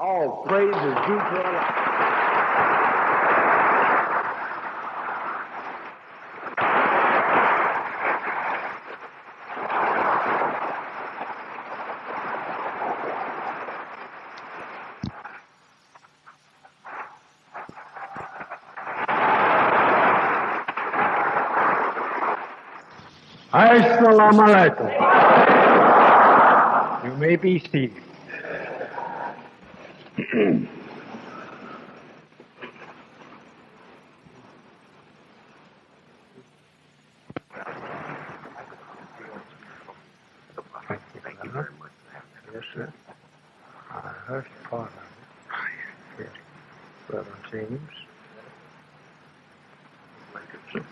All praise is due to Allah. Assalamu alaikum. You may be seated. Thank you very much. Yes, sir. I heard part of it. Yes. Brother James.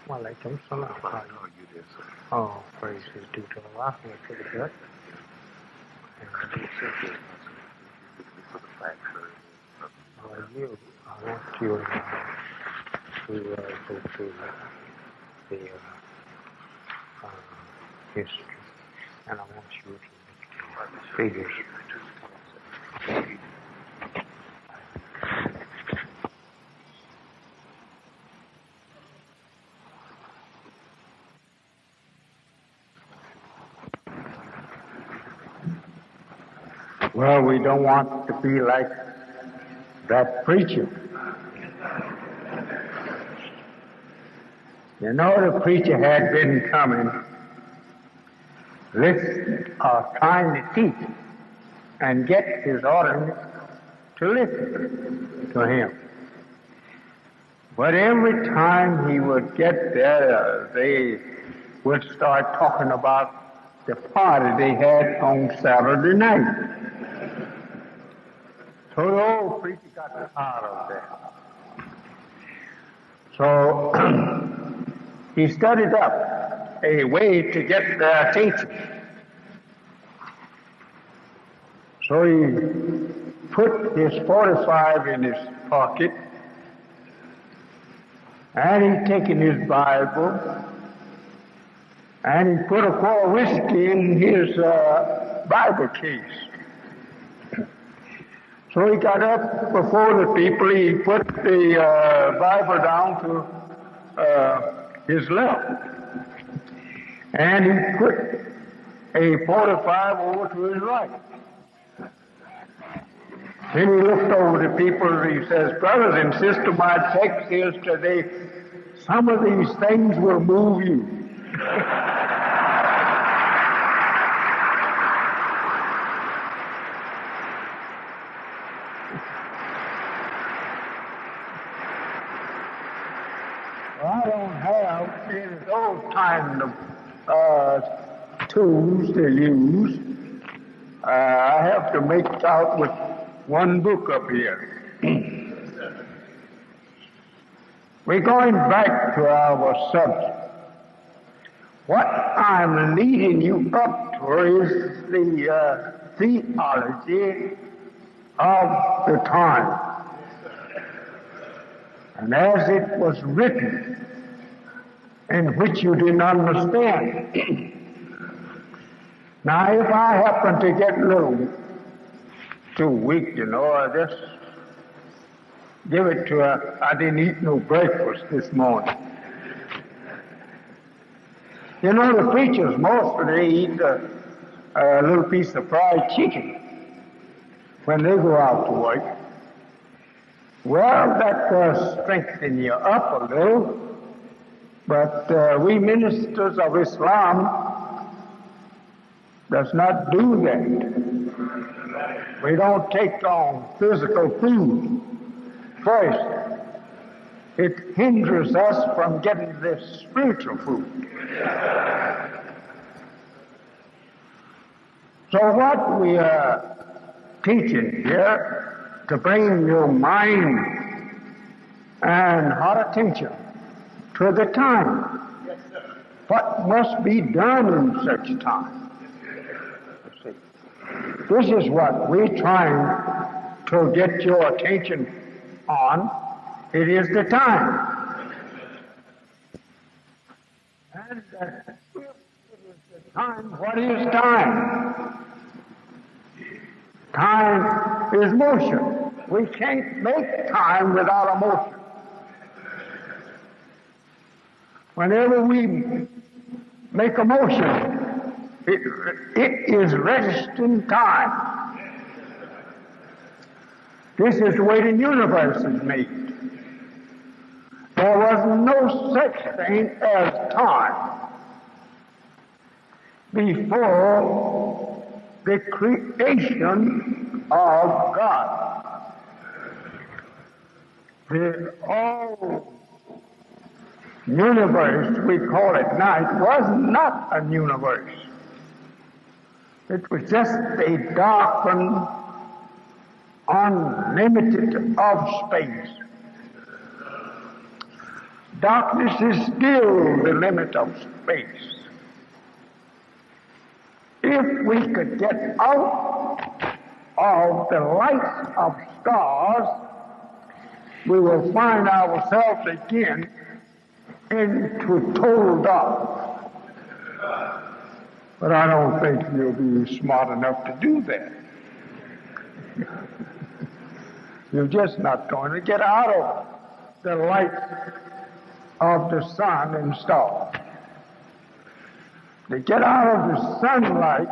Walaikum salam. How are you there, sir? Oh, praise is due to Allah. We're pretty good. I want you to go through the history, and I want you to make figures. Well, we don't want to be like that preacher. You know, the preacher had been coming, trying to teach and get his audience to listen to him. But every time he would get there, they would start talking about the party they had on Saturday night. So the old preacher got tired of that. So he studied up a way to get their attention. So he put his 45 in his pocket, and he taken his Bible, and he put a quart of whiskey in his Bible case. So he got up before the people, he put the Bible down to his left, and he put a 45 over to his right. Then he looked over the people and he says, brothers and sisters, my text is today, some of these things will move you. I don't have any of those kind of tools to use. I have to make it out with one book up here. We're going back to our subject. What I'm leading you up to is the theology of the time. And as it was written, in which you didn't understand. Now, if I happen to get a little too weak, I just give it to her. I didn't eat no breakfast this morning. The preachers mostly eat a little piece of fried chicken when they go out to work. Well, that does strengthen you up a little, but we ministers of Islam does not do that. We don't take on physical food first. It hinders us from getting this spiritual food. So what we are teaching here, to bring your mind and heart attention to the time. What must be done in such time? This is what we're trying to get your attention on. It is the time. And it is the time. What is time? Time is motion. We can't make time without emotion. Whenever we make a motion, it is registering time. This is the way the universe is made. There was no such thing as time before the creation of God. The whole universe, we call it night, was not a universe. It was just a darkened, unlimited of space. Darkness is still the limit of space. If we could get out of the light of stars, we will find ourselves again into total darkness. But I don't think you'll be smart enough to do that. You're just not going to get out of the light of the sun and stars. To get out of the sunlight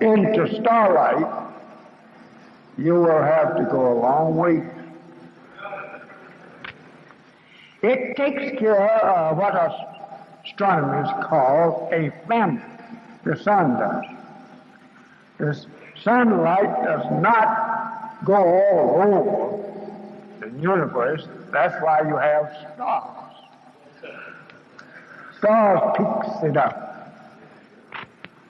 into starlight, you will have to go a long way. It takes care of what astronomers call a family. The sun does. The sunlight does not go all over the universe. That's why you have stars. Stars picks it up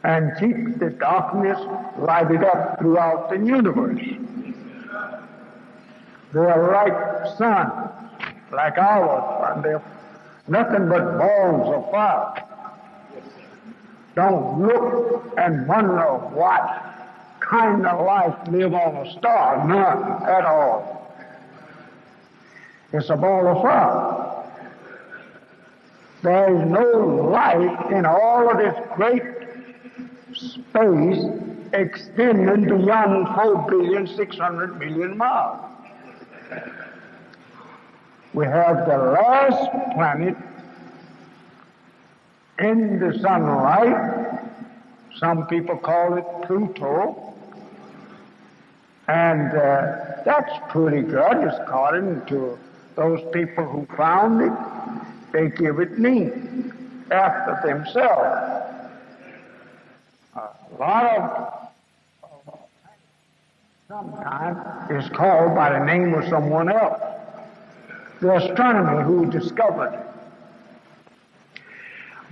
and keeps the darkness lighted up throughout the universe. They are like suns, like our sun. They're nothing but balls of fire. Don't look and wonder what kind of life live on a star. None at all. It's a ball of fire. There is no light in all of this great space extending beyond 4,600,000,000 miles. We have the last planet in the sunlight. Some people call it Pluto. And that's pretty good according to those people who found it. They give it name after themselves. A lot of sometimes is called by the name of someone else. The astronomer who discovered it.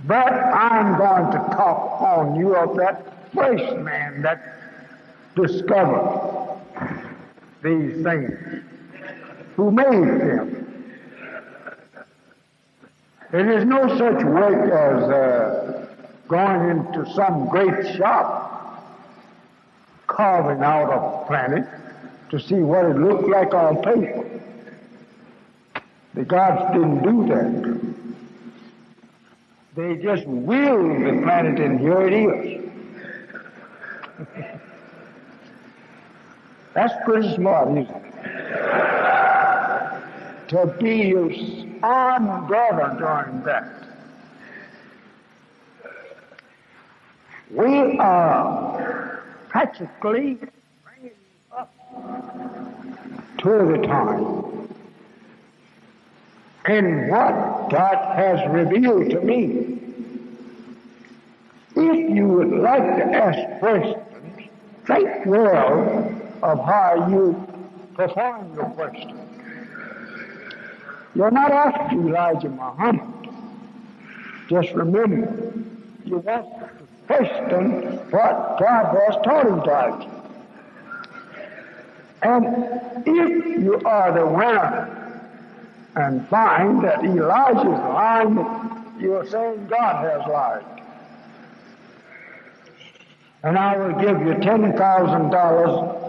But I'm going to talk on you of that first man that discovered these things, who made them. It is no such work as going into some great shop, carving out a planet to see what it looked like on paper. The gods didn't do that. They just willed the planet, and here it is. That's pretty smart, isn't it? To be your arm brother during that. We are practically bringing up to the time in what God has revealed to me. If you would like to ask questions, think well of how you perform your question. You're not asking Elijah Muhammad. Just remember, you want to question what God has taught Elijah. And if you are the winner and find that Elijah's lying, you're saying God has lied. And I will give you $10,000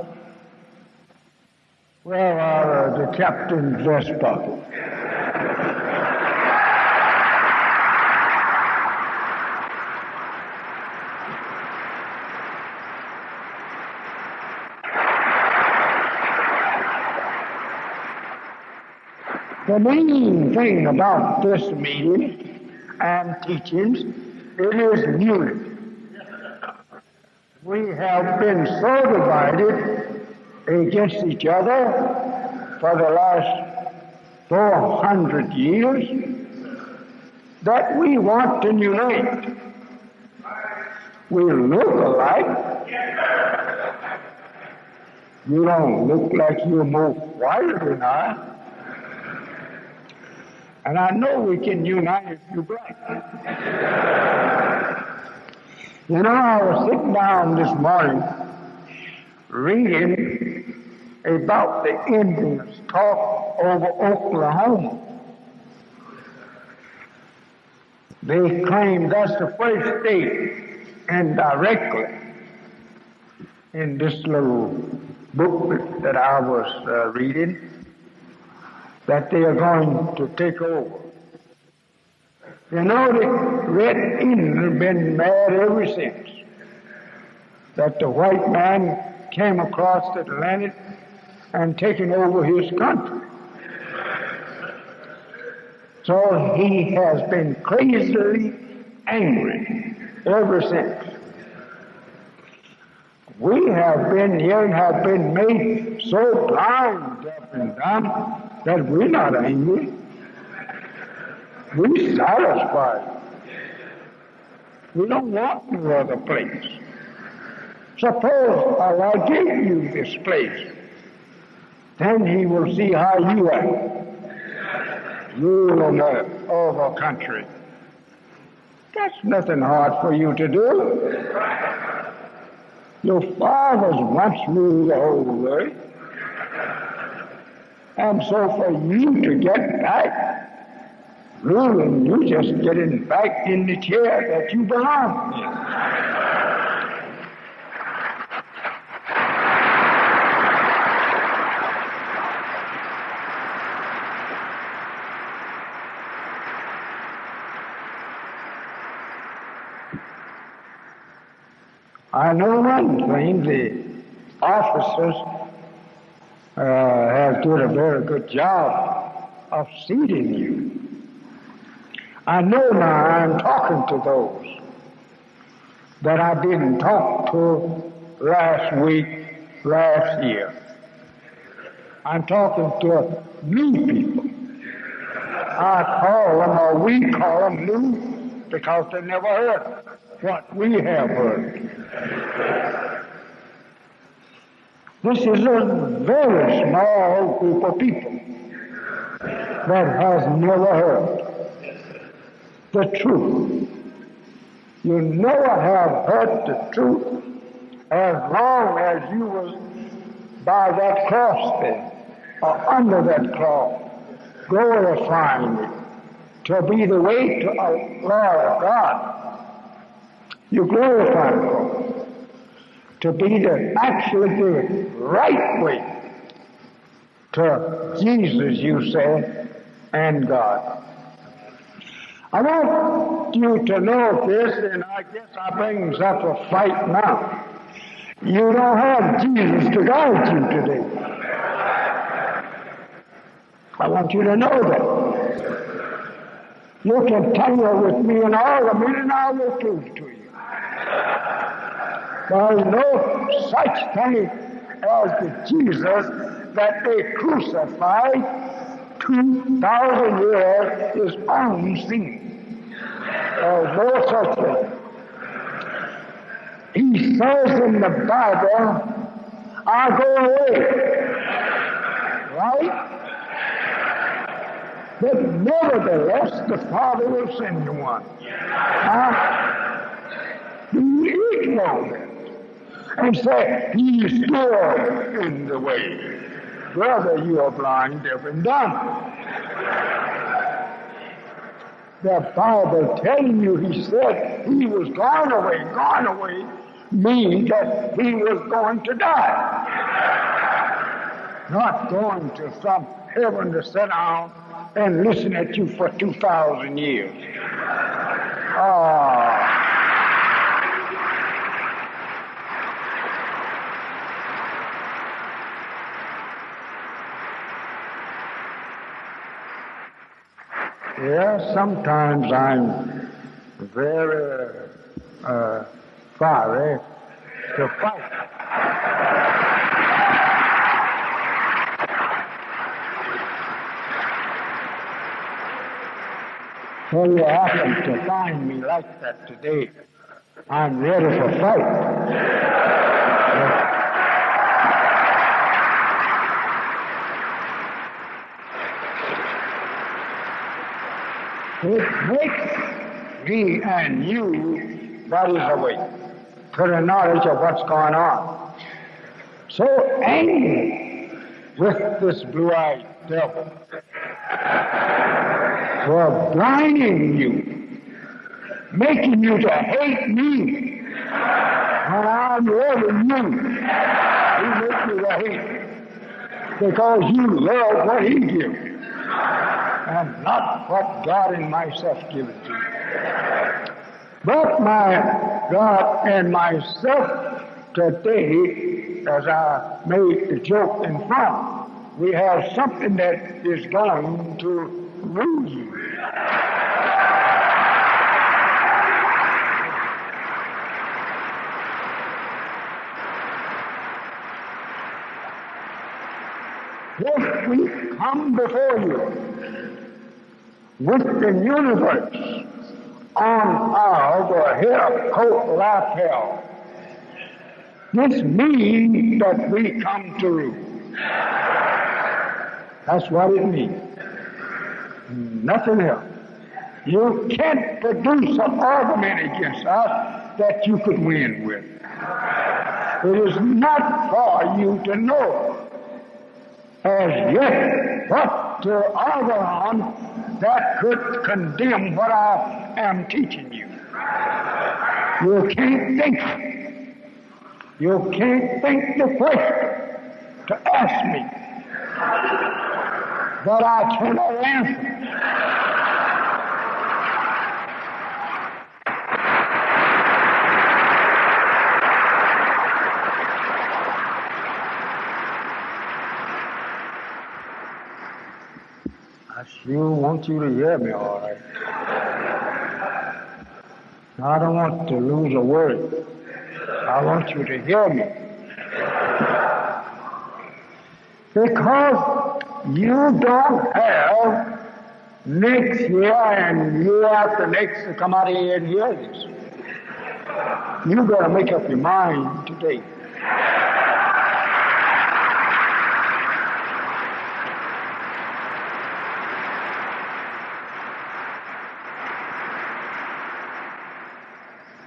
out of the captain's vest pocket. The main thing about this meeting and teachings, it is unity. We have been so divided against each other for the last 400 years that we want to unite. We look alike. You don't look like you're more white than I. And I know we can unite if you're black. You know, I was sitting down this morning reading about the Indians talk over Oklahoma. They claim that's the first state indirectly in this little booklet that I was reading, that they are going to take over. You know, the Red Indians have been mad ever since that the white man came across the Atlantic and taken over his country. So he has been crazily angry ever since. We have been here and have been made so blind, deaf and dumb, that we're not angry. We're satisfied. We don't want no other place. Suppose Allah gave you this place, then He will see how you act. Rule on the other country. That's nothing hard for you to do. Your fathers once ruled the whole world. And so for you to get back ruling, you just getting back in the chair that you belong in. I know one thing, the officers have done a very good job of seating you. I know now I'm talking to those that I didn't talk to last week, last year. I'm talking to new people. I call them, or we call them new, because they never heard what we have heard. This is a very small group of people that has never heard the truth. You never have heard the truth as long as you was by that cross there, or under that cross, glorifying it to be the way to our God. You glorify God to be actually the right way to Jesus, you say, and God. I want you to know this, and I guess I brings up a fight now. You don't have Jesus to guide you today. I want you to know that. You can tangle with me in argument, and I will prove to you. There is no such thing as the Jesus that they crucified 2,000 years his own sin. There's no such thing. He says in the Bible, I go away. Right? But nevertheless, the Father will send you one. You ignore that and say, He's still in the way. Brother, you are blind, deaf, and dumb. The Bible telling you, He said He was gone away, means that He was going to die. Not going to some heaven to sit down and listen at you for 2,000 years. Yes, sometimes I'm very fiery to fight. So you happen to find me like that today. I'm ready for fight. It makes me and you bodies awake to the knowledge of what's going on. So angry with this blue-eyed devil for blinding you, making you to hate me when I'm loving you. He makes you to hate because you love what he gives and not what God and myself give it to you. But my God and myself today, as I made the joke in front, we have something that is going to rule you. If we come before you with the universe on our hair coat lapel, this means that we come to rule. That's what it means. Nothing else. You can't produce an argument against us that you could win with. It is not for you to know as yet what to argue on that could condemn what I am teaching you. You can't think. You can't think the question to ask me that I cannot answer. I sure want you to hear me all right. I don't want to lose a word. I want you to hear me. Because you don't have next year and year after next to come out here and hear this. You better make up your mind today.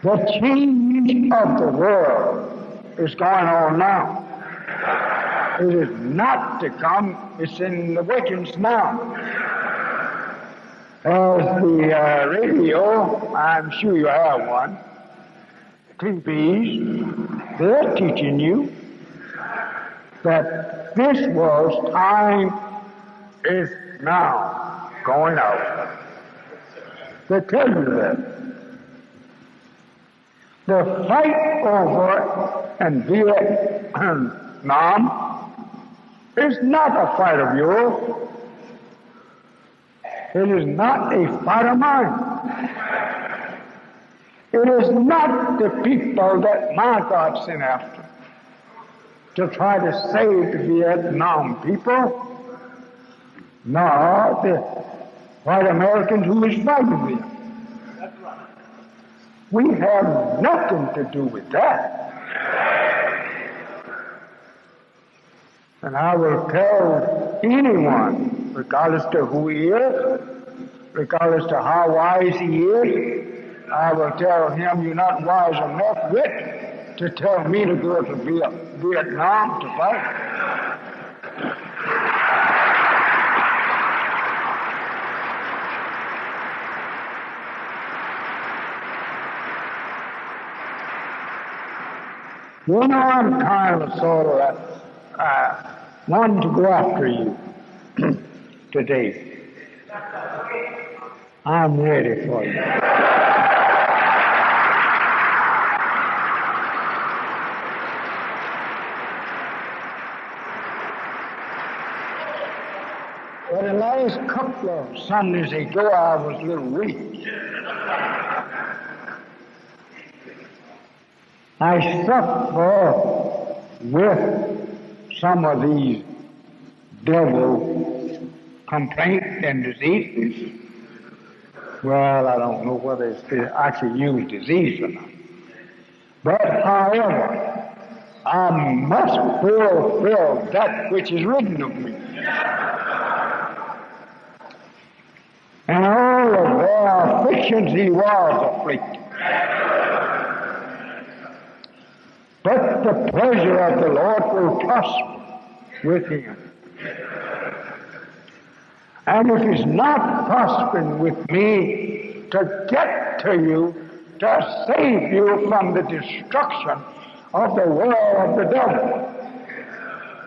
The change of the world is going on now. It is not to come, it's in the workings now. As the radio, I'm sure you have one, TVs, they're teaching you that this world's time is now going out. They tell you that. The fight over in Vietnam is not a fight of yours. It is not a fight of mine. It is not the people that my God sent after to try to save the Vietnam people, nor the white Americans who is fighting them. We have nothing to do with that. And I will tell anyone, regardless to who he is, regardless to how wise he is, I will tell him, you're not wise enough yet to tell me to go to Vietnam to fight. You know, I'm kind of sort of wanting to go after you today. I'm ready for you. Well, the last couple of Sundays ago, I was a little weak. I suffer with some of these devil complaints and diseases. Well, I don't know whether it's actually used disease or not. But however, I must fulfill that which is written of me. And all of their afflictions he was afflicted. But the pleasure of the Lord will prosper with him. And if it's not prospering with me to get to you, to save you from the destruction of the world of the devil,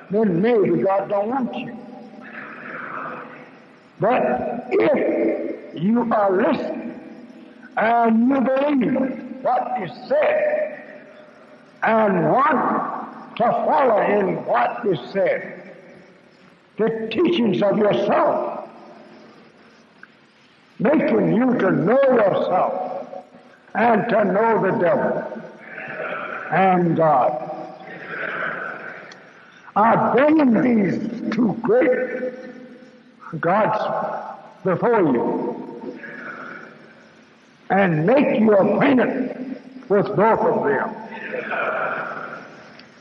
then maybe God don't want you. But if you are listening and you believe what is said and want to follow in what is said, the teachings of yourself, making you to know yourself and to know the devil and God. I bring these two great gods before you and make you acquainted with both of them.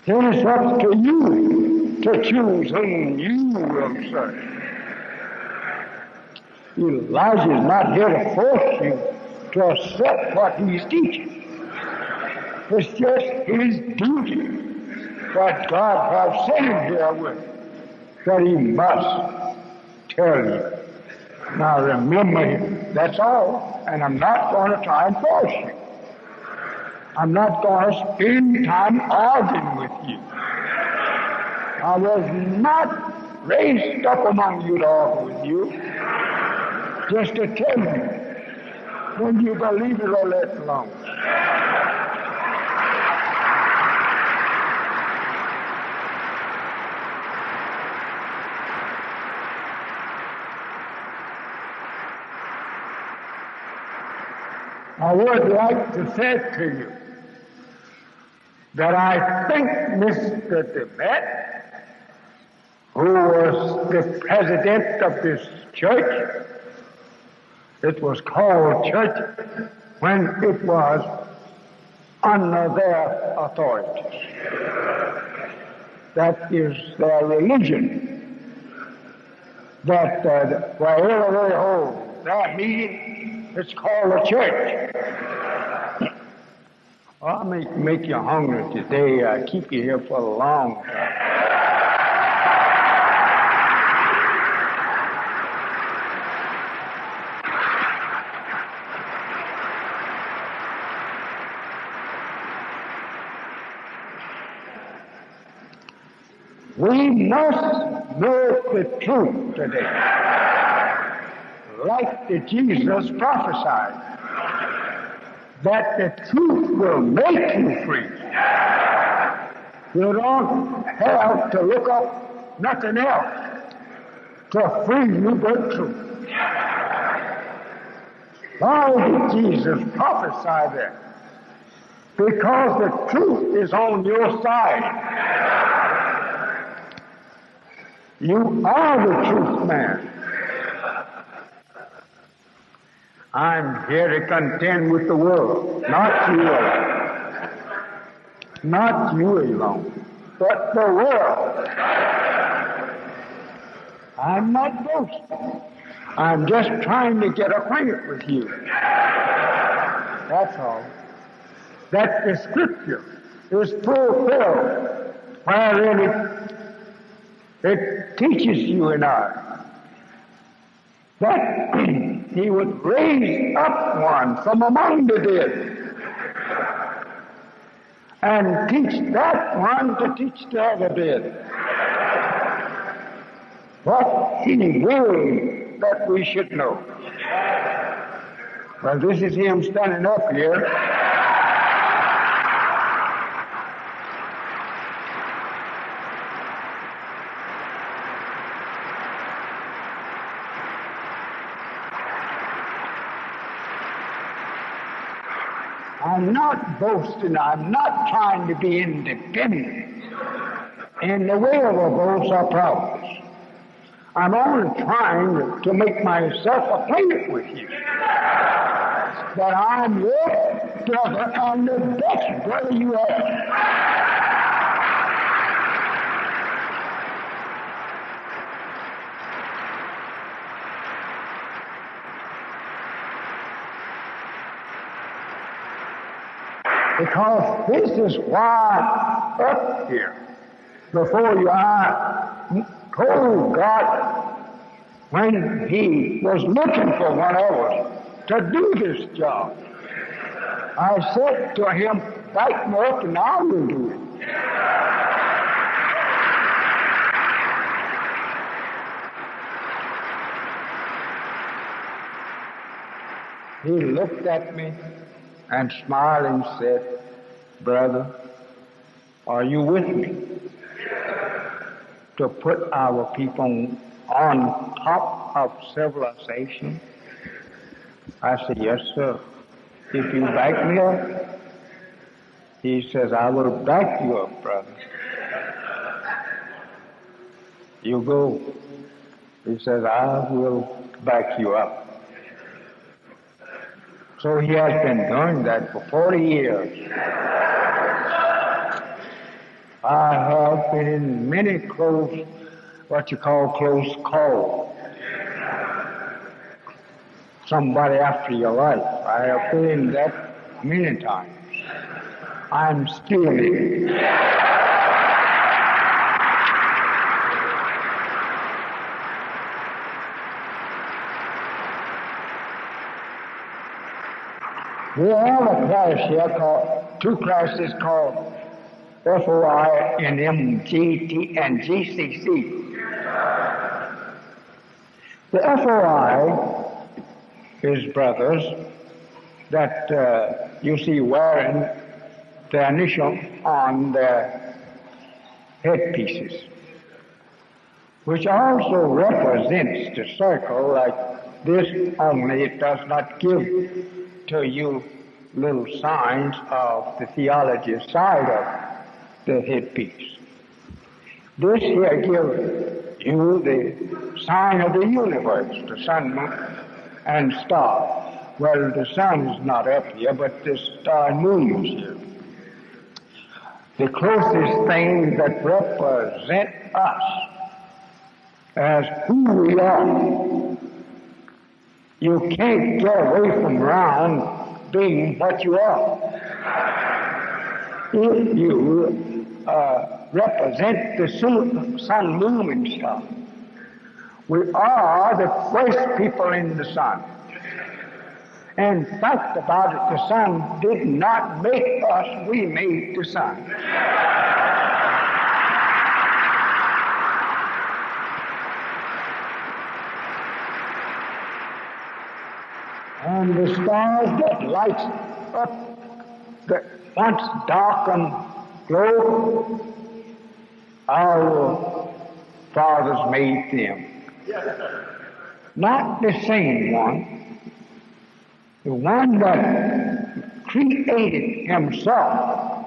Then it's up to you to choose whom you will serve. Elijah is not here to force you to accept what he's teaching. It's just his duty that God has sent him here with, that he must tell you. Now remember, that's all, and I'm not going to try and force you. I'm not going to spend time arguing with you. I was not raised up among you to argue with you, just to tell you, when you believe it or let it alone. I would like to say to you that I think Mr. Tibet, who was the president of this church, it was called church when it was under their authority. That is their religion. That wherever they hold their meeting, it's called a church. Well, I may make you hungry today. I keep you here for a long time. We must know the truth today, like the Jesus prophesied, that the truth will make you free. You don't have to look up nothing else to free you but truth. Why did Jesus prophesy that? Because the truth is on your side. You are the truth man. I'm here to contend with the world, not you alone. Not you alone, but the world. I'm not boasting. I'm just trying to get acquainted with you. That's all. That the Scripture is fulfilled wherein it teaches you and I that he would raise up one from among the dead and teach that one to teach the other dead what he willed that we should know. Well, this is him standing up here. I'm not boasting. I'm not trying to be independent in the way of a boast or prowess. I'm only trying to make myself acquainted with you. That I'm your brother and the best brother you have. Because this is why up here before you I told God when He was looking for one of us to do this job. I said to Him, back me up and I will do it. He looked at me and smiled and said, brother, are you with me to put our people on top of civilization? I said, yes, sir. If you back me up, he says, I will back you up, brother. You go. He says, I will back you up. So he has been doing that for 40 years. I have been in many close, what you call close calls. Somebody after your life. I have been in that many times. I'm still in it. We have a class here called, two classes called FOI and MGT and GCC. The FOI is brothers that you see wearing the initial on their headpieces, which also represents the circle like this, only it does not give to you little signs of the theology side of the headpiece. This here gives you the sign of the universe, the sun, moon, and star. Well, the sun is not up here, but the star and moon is here. The closest thing that represent us as who we are. You can't get away from round being what you are. If you represent the sun, moon, and star, we are the first people in the sun. And fact about it, the sun did not make us, we made the sun. And the stars that lights up that once dark and glow, our fathers made them. Not the same one. The one that created himself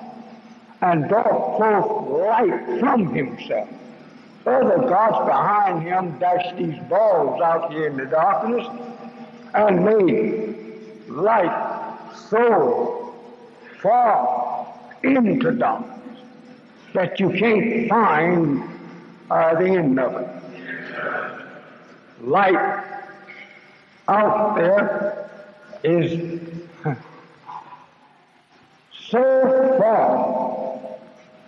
and brought forth light from himself. Other gods behind him dashed these balls out here in the darkness and made light so far into darkness that you can't find the end of it. Light out there is so far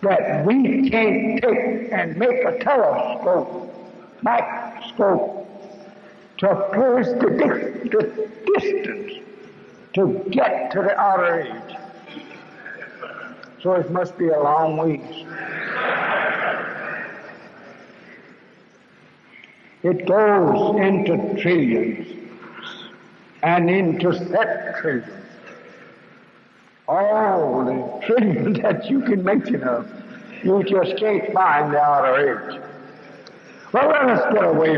that we can't take and make a microscope to pierce the distance to get to the outer edge. So it must be a long ways. It goes into trillions and into septrillions. All the trillions that you can mention of, you just can't find the outer edge. Well, let us get away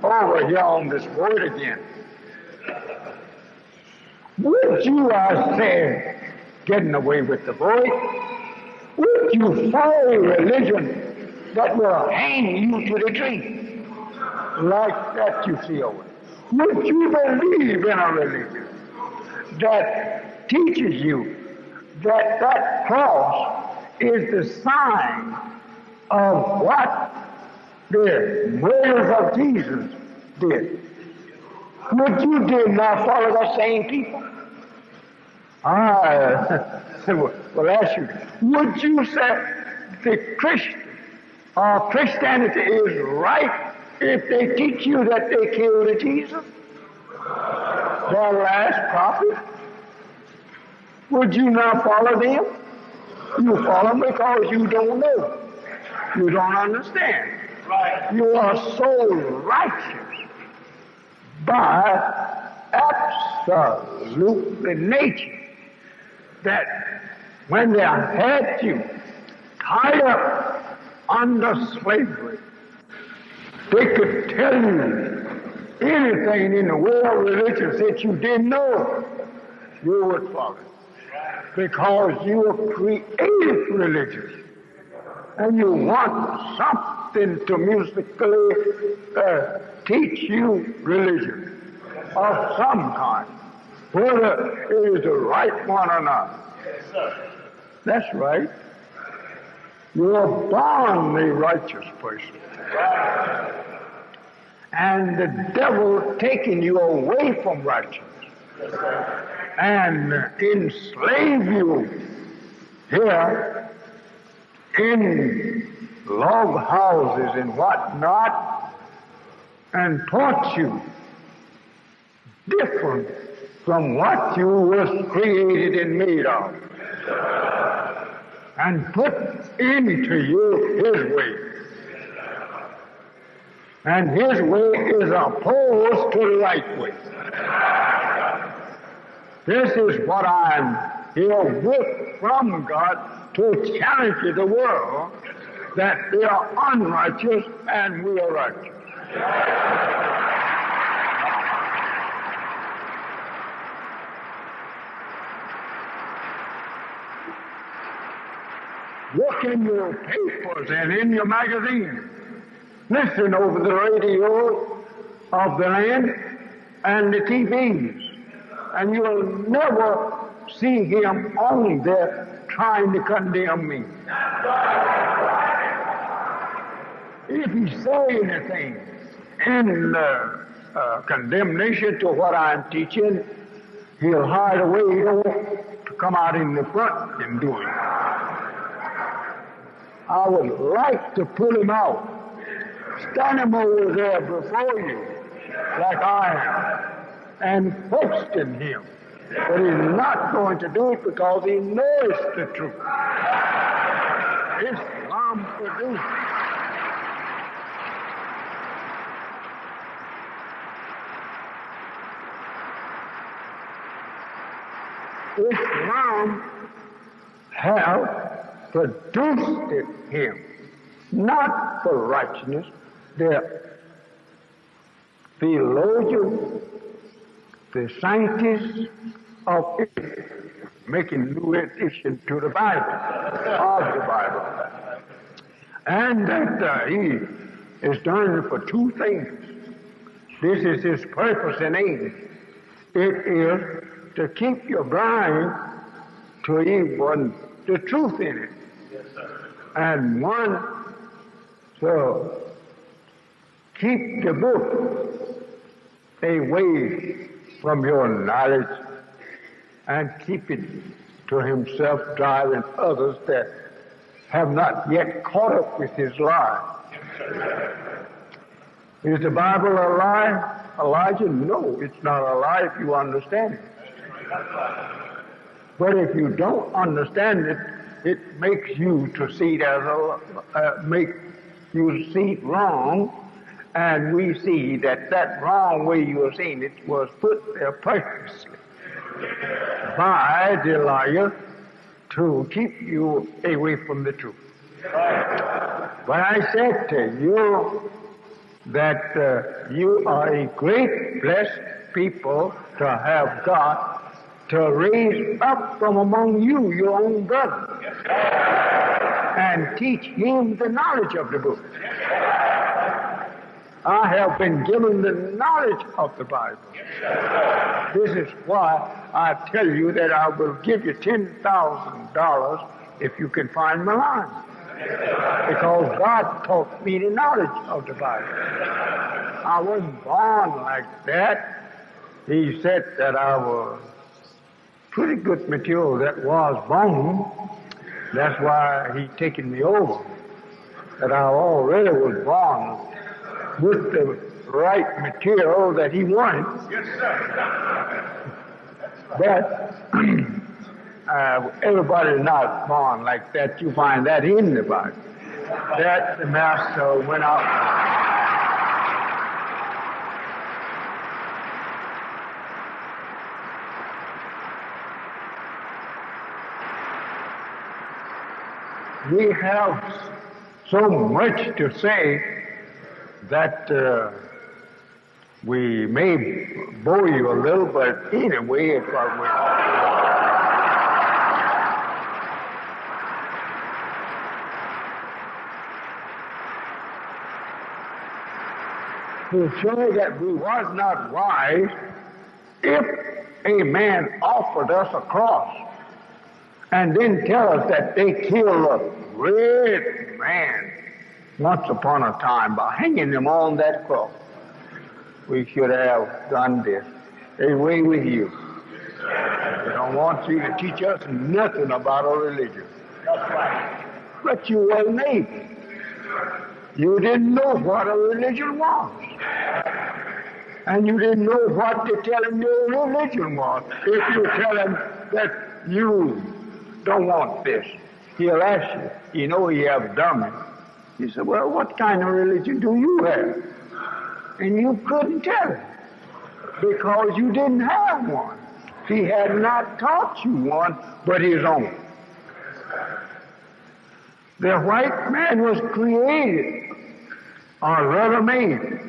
over here on this word again. Would you, I said, getting away with the voice, would you follow a religion that will hang you to the tree? Like that you see over. Would you believe in a religion that teaches you that that cross is the sign of what the murderers of Jesus did? Would you did not follow the same people? I will ask you, would you say the Christianity is right if they teach you that they killed Jesus, their last prophet? Would you not follow them? You follow them because you don't know. You don't understand. Right. You are so righteous by absolute nature that when they had you tied up under slavery, they could tell you anything in the world religion that you didn't know, you would follow. Because you were created religious. And you want something to musically teach you religion of some kind, whether it is the right one or not. Yes, sir. That's right. You are born a righteous person. And the devil taking you away from righteousness and enslave you here in log houses and whatnot, and taught you different from what you was created and made of, and put into you his way. And his way is opposed to the right way. This is what I'm here with from God to challenge the world that they are unrighteous and we are righteous. Look in your papers and in your magazines. Listen over the radio of the land and the TVs. And you'll never see him on there trying to condemn me. If he say anything in condemnation to what I'm teaching, he'll hide away. He don't want to come out in the front and do it. I would like to pull him out, stand him over there before you, like I am, and question him. But he's not going to do it because he knows the truth. Islam produced. Islam have produced him, not for righteousness. The theologians, the scientists of Israel, making new addition to the Bible, of the Bible. And that he is doing it for two things. This is his purpose and aim. It is to keep your blind to even the truth in it. Yes, sir. And one, so keep the book away from your knowledge and keep it to himself, driving others that have not yet caught up with his lie. Is the Bible a lie, Elijah? No, it's not a lie if you understand it. But if you don't understand it, it makes you to see it as make you see it wrong, and we see that that wrong way you are seeing it was put there purposely by the liar to keep you away from the truth. But I said to you that you are a great blessed people to have got to raise up from among you your own brother and teach him the knowledge of the book. I have been given the knowledge of the Bible. This is why I tell you that I will give you $10,000 if you can find my line. Because God taught me the knowledge of the Bible. I wasn't born like that. He said that I was pretty good material that was born. That's why he taken me over. That I already was born with the right material that he wanted. Yes, sir. But everybody's not born like that. You find that in the Bible. That the master went out. We have so much to say that we may bore you a little, but anyway, if to show that we was not wise, if a man offered us a cross and then tell us that they killed a great man once upon a time by hanging him on that cross, we should have done this. Away with you. We don't want you to teach us nothing about our religion. But you were made. You didn't know what a religion was. And you didn't know what to tell him your religion was. If you tell him that you don't want this, he'll ask you. You know he have done it. He said, well, what kind of religion do you have? And you couldn't tell him because you didn't have one. He had not taught you one but his own. The white man was created, or rather made,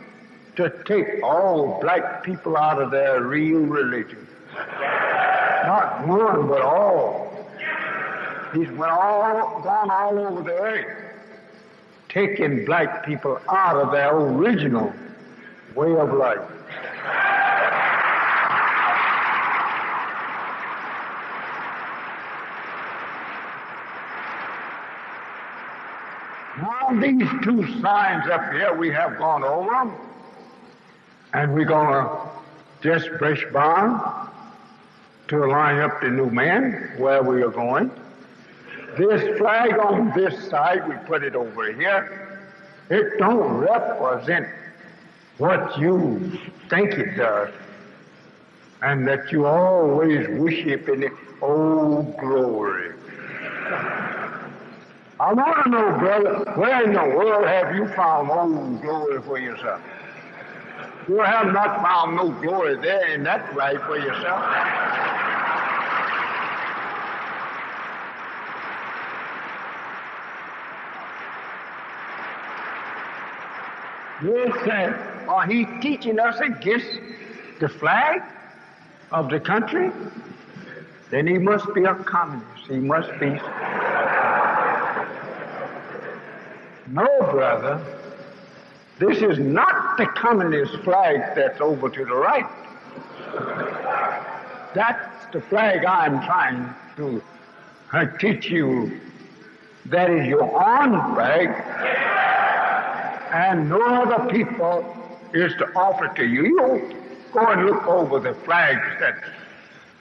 to take all black people out of their real religion. Not one, but all. He's gone all over the earth, taking black people out of their original way of life. Now these two signs up here, we have gone over them, and we're going to just brush by to line up the new man where we are going. This flag on this side, we put it over here. It don't represent what you think it does, and that you always worship in it. Oh, glory. I want to know, brother, where in the world have you found old glory for yourself? You have not found no glory there in that right for yourself. Yes, are he teaching us against the flag of the country? Then he must be a communist. He must be. No, brother. This is not the communist flag that's over to the right. That's the flag I'm trying to teach you. That is your own flag, and no other people is to offer to you. You go and look over the flags that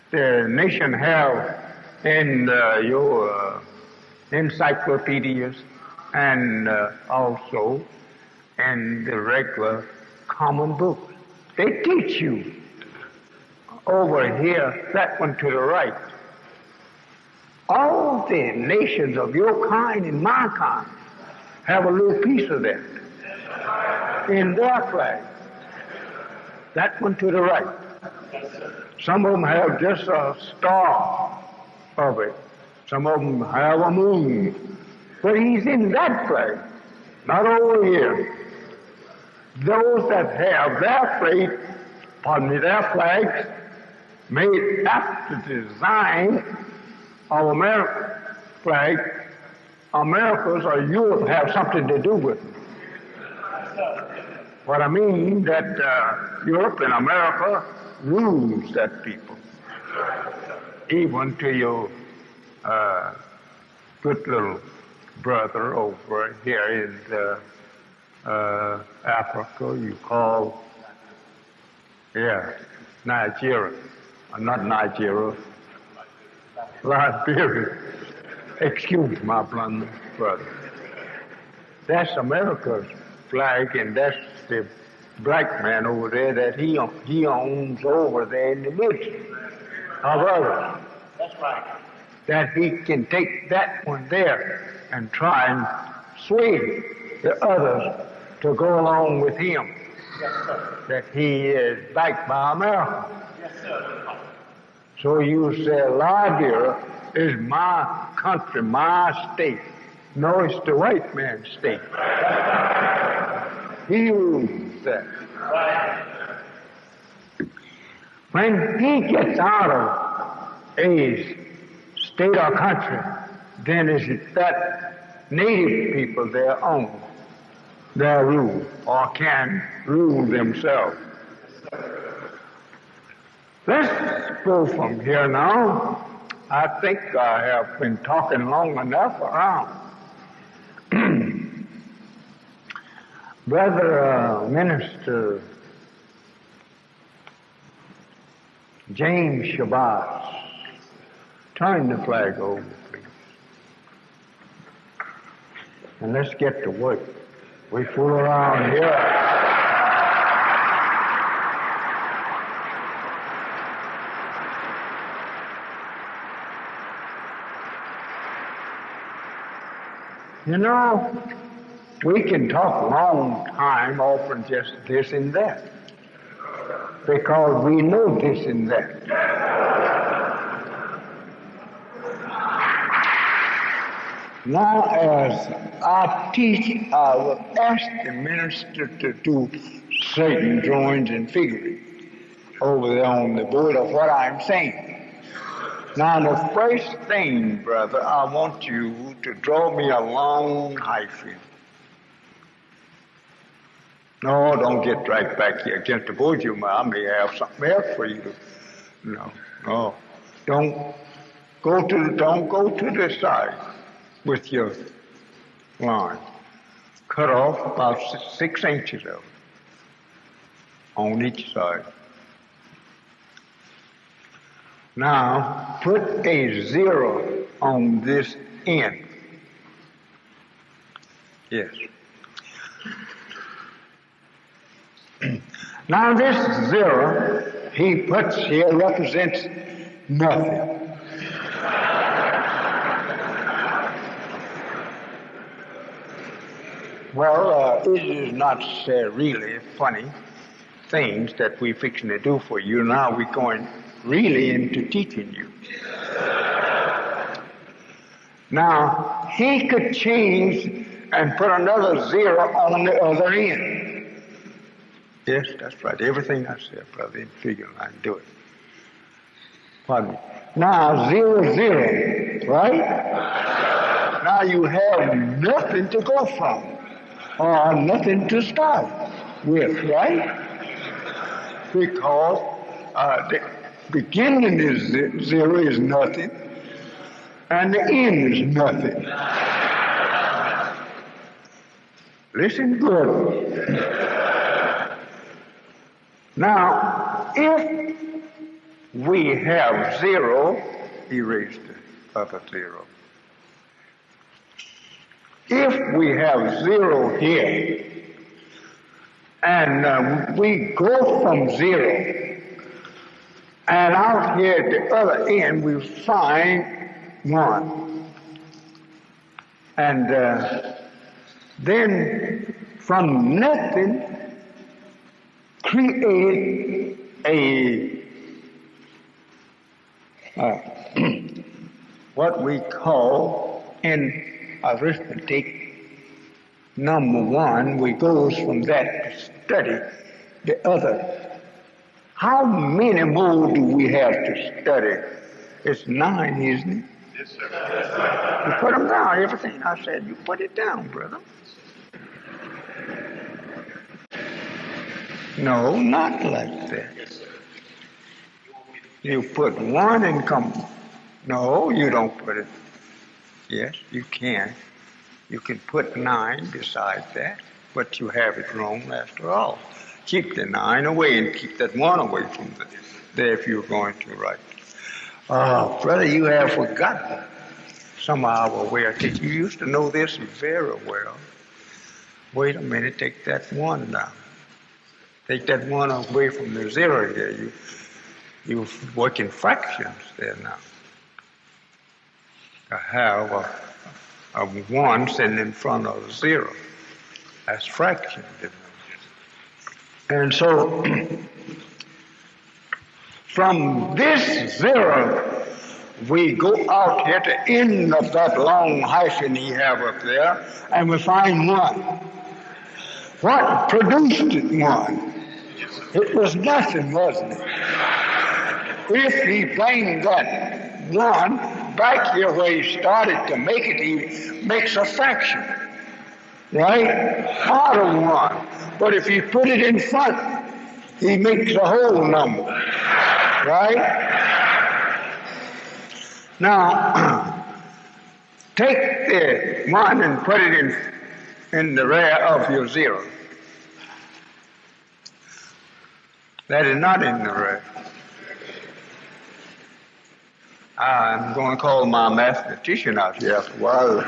the nation have in your encyclopedias and also in the regular common books. They teach you over here, that one to the right. All the nations of your kind and my kind have a little piece of that in their flag. That one to the right. Some of them have just a star of it. Some of them have a moon. But he's in that flag, not over here. Those that have their flags made after the design of American flag, Americas or Europe have something to do with it. What I mean that Europe and America rules that people, even to your good little brother over here in Africa, you call, Nigeria, not Nigeria, Liberia. Excuse my blunder, brother. That's America's flag, and that's the black man over there that he owns over there in the midst of others. That's right. That he can take that one there and try and sway the others to go along with him. Yes, sir. That he is backed by America. Yes, sir. So you say Liberia is my country, my state. No, it's the white man's state. He rules that. Right. When he gets out of a state or country, then is it that native people there own their rule or can rule themselves. Let's go from here now. I think I have been talking long enough around. Brother Minister James Shabazz, turn the flag over, please. And let's get to work. We fool around here. You know, we can talk a long time often just this and that, because we know this and that. Now, as I teach, I will ask the minister to do certain drawings and figuring over there on the board of what I'm saying. Now, the first thing, brother, I want you to draw me a long hyphen. No, don't get right back here against the board. I may have something else for you to. No. Don't go to the side with your line. Cut off about 6 inches of it on each side. Now, put a 0 on this end. Yes. Now, this 0 he puts here represents nothing. Well, it is not really funny things that we're fixing to do for you. Now we're going really into teaching you. Now, he could change and put another 0 on the other end. Yes, that's right. Everything I said, brother, in figuring, I can do it. Pardon me. Now, 0, 0, right? Now you have nothing to go from, or nothing to start with, right? Because the beginning is 0 is nothing, and the end is nothing. Listen good. Now, if we have 0, erase the other 0. If we have 0 here, and we go from 0, and out here at the other end we find 1. And then from nothing create a what we call in arithmetic number 1. We goes from that to study the other How many more do we have to study? It's 9, isn't it? Yes, sir. You put them down, everything I said, you put it down, brother. No, not like that. You put 1 and come. No, you don't put it. Yes, you can. You can put 9 beside that, but you have it wrong after all. Keep the 9 away and keep that 1 away from there if you're going to write. Oh, brother, you have forgotten some of our way of teaching. You used to know this very well. Wait a minute, take that 1 down. Take that 1 away from the 0 here. You work in fractions there now. I have a 1 sitting in front of a 0. That's fractions. And so, from this 0, we go out here to the end of that long hyphen you have up there, and we find 1. What produced it 1? It was nothing, wasn't it? If he bring that 1 back here where he started to make it, he makes a fraction, right? Out of 1. But if you put it in front, he makes a whole number, right? Now, take the 1 and put it in the rear of your 0. That is not in the rear. I'm going to call my mathematician out here after a while.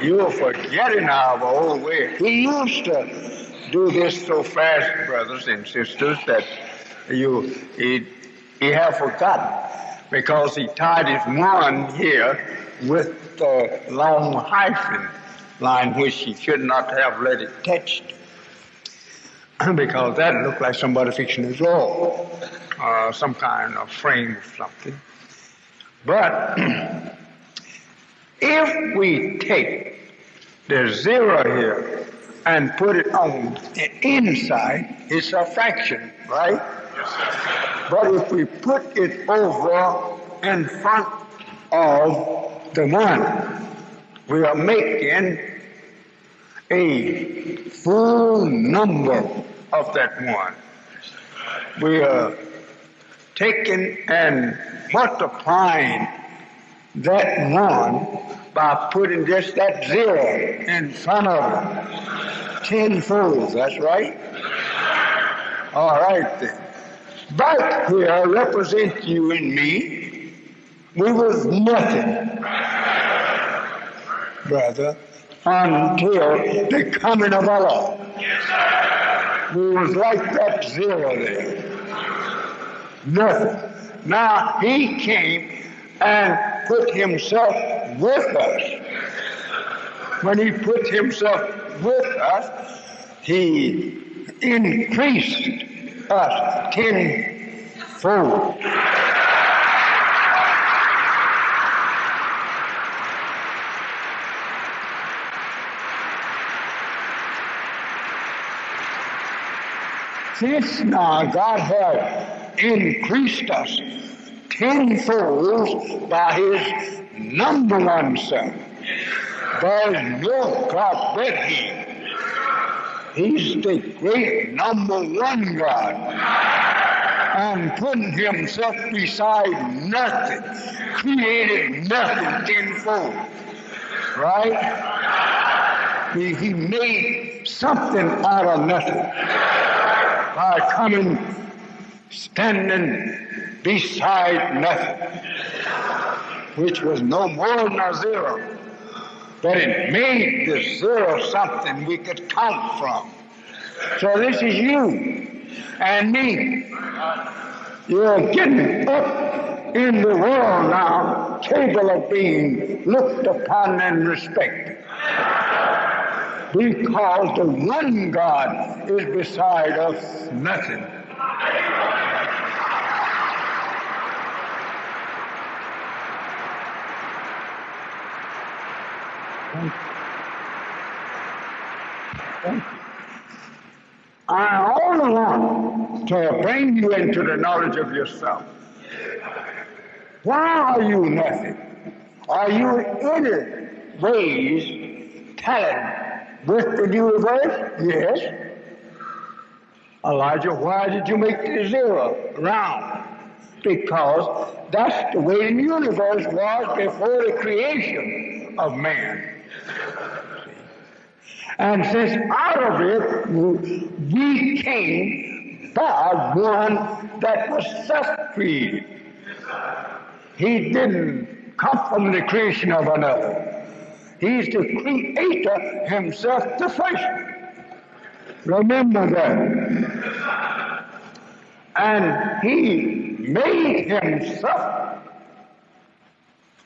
You're forgetting our old way. He used to do this so fast, brothers and sisters, that he have forgotten, because he tied his 1 here with the long hyphen line, which he should not have let it touch, because that looked like somebody fixing his law, some kind of frame or something. But if we take the 0 here and put it on the inside, it's a fraction, right? Yes, sir. But if we put it over in front of the 1, we are making a full number of that 1. We are taking and multiplying that 1 by putting just that 0 in front of it. 10-fold, that's right? All right then. Back here represent you and me. We was nothing, brother, until the coming of Allah. We was like that 0 there. Nothing. Now he came and put himself with us. When he put himself with us, he increased us 10-fold. Since now God had increased us 10-fold by his number 1 Son, there's no God but him. He's the great number 1 God. And putting himself beside nothing, created nothing 10-fold. Right? He made something out of nothing by coming, standing beside nothing, which was no more than a 0. But it made the 0 something we could count from. So this is you and me. You're getting up in the world now, capable of being looked upon and respected. Because the 1 God is beside us nothing. Thank you. I only want to bring you into the knowledge of yourself. Why are you nothing? Are you in any ways talented with the universe? Yes. Elijah, why did you make the zero round? Because that's the way the universe was before the creation of man. And since out of it we came by one that was self-created. He didn't come from the creation of another. He's the creator himself, the first. Remember that. And he made himself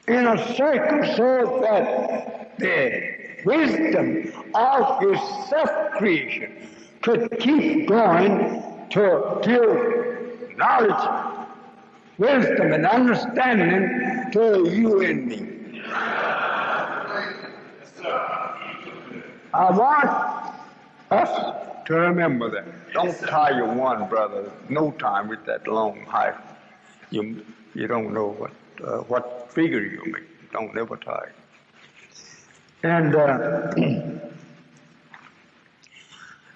in a circle so that the wisdom of his self-creation could keep going to give knowledge, wisdom, and understanding to you and me. I want us to remember that. Don't tire one brother. No time with that long hike. You don't know what figure you make. Don't never tire. And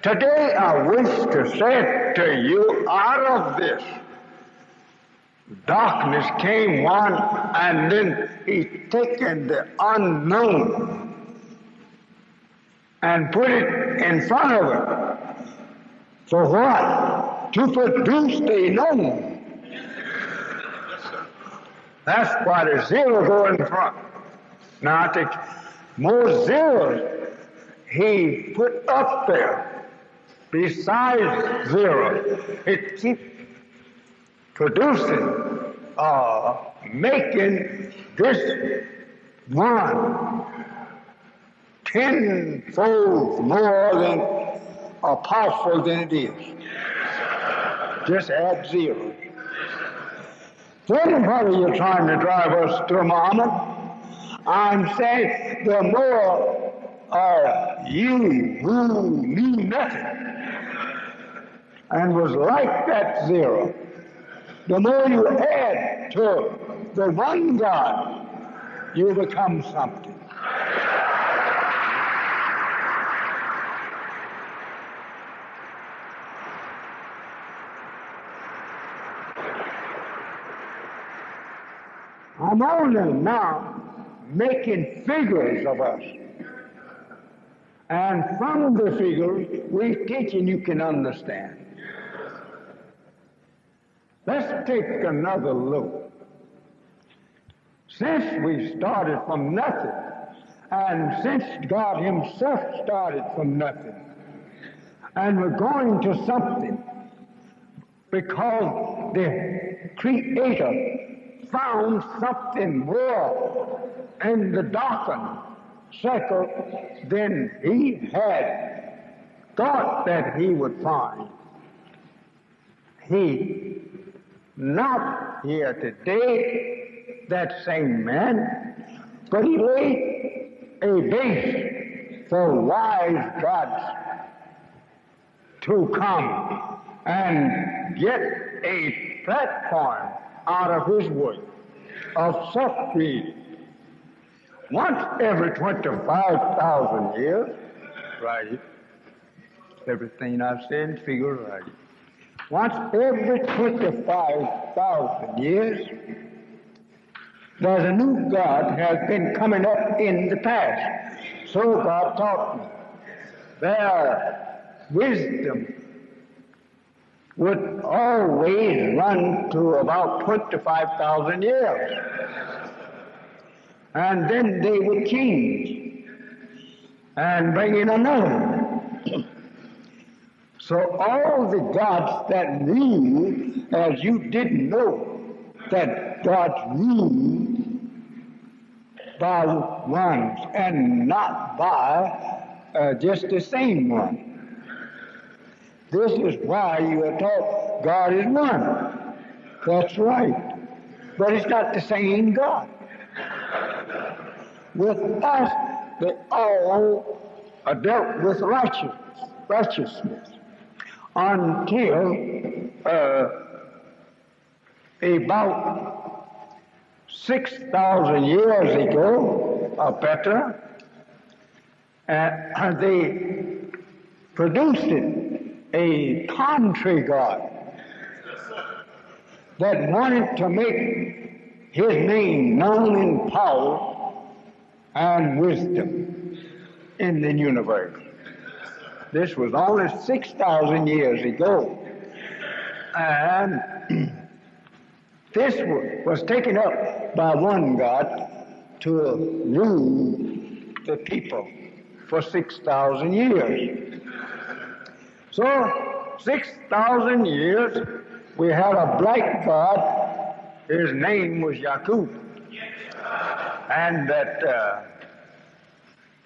today I wish to say to you, out of this darkness came one, and then he's taken the unknown and put it in front of it. For what? To produce the known. That's why the zero go in front. Now I think more zeros he put up there besides zero. It keeps producing, making this one tenfold more than powerful than it is. Just add zero. Then what are you trying to drive us to, Muhammad? I'm saying the more you who knew nothing and was like that zero, the more you add to the one God, you become something. I'm only now making figures of us. And from the figures, we're teaching you can understand. Let's take another look. Since we started from nothing, and since God himself started from nothing, and we're going to something, because the Creator found something more in the darkened circle than he had thought that he would find. He not here today, that same man, but he laid a base for wise gods to come and get a platform out of his work of self-creation. Once every 25,000 years, right? Everything I've said, figure right. Once every 25,000 years, there's a new God has been coming up in the past. So God taught me. Their wisdom would always run to about 25,000 years. And then they would change and bring in another one. So all the gods that rule, as you didn't know that God ruled by ones and not by just the same one. This is why you are taught God is one. That's right. But it's not the same God. With us, they all are dealt with righteousness until about 6,000 years ago or better, they produced a country god that wanted to make his name known in power and wisdom in the universe. This was only 6,000 years ago. And this was taken up by one God to rule the people for 6,000 years. So, 6,000 years, we had a black God. His name was Yaqub. And that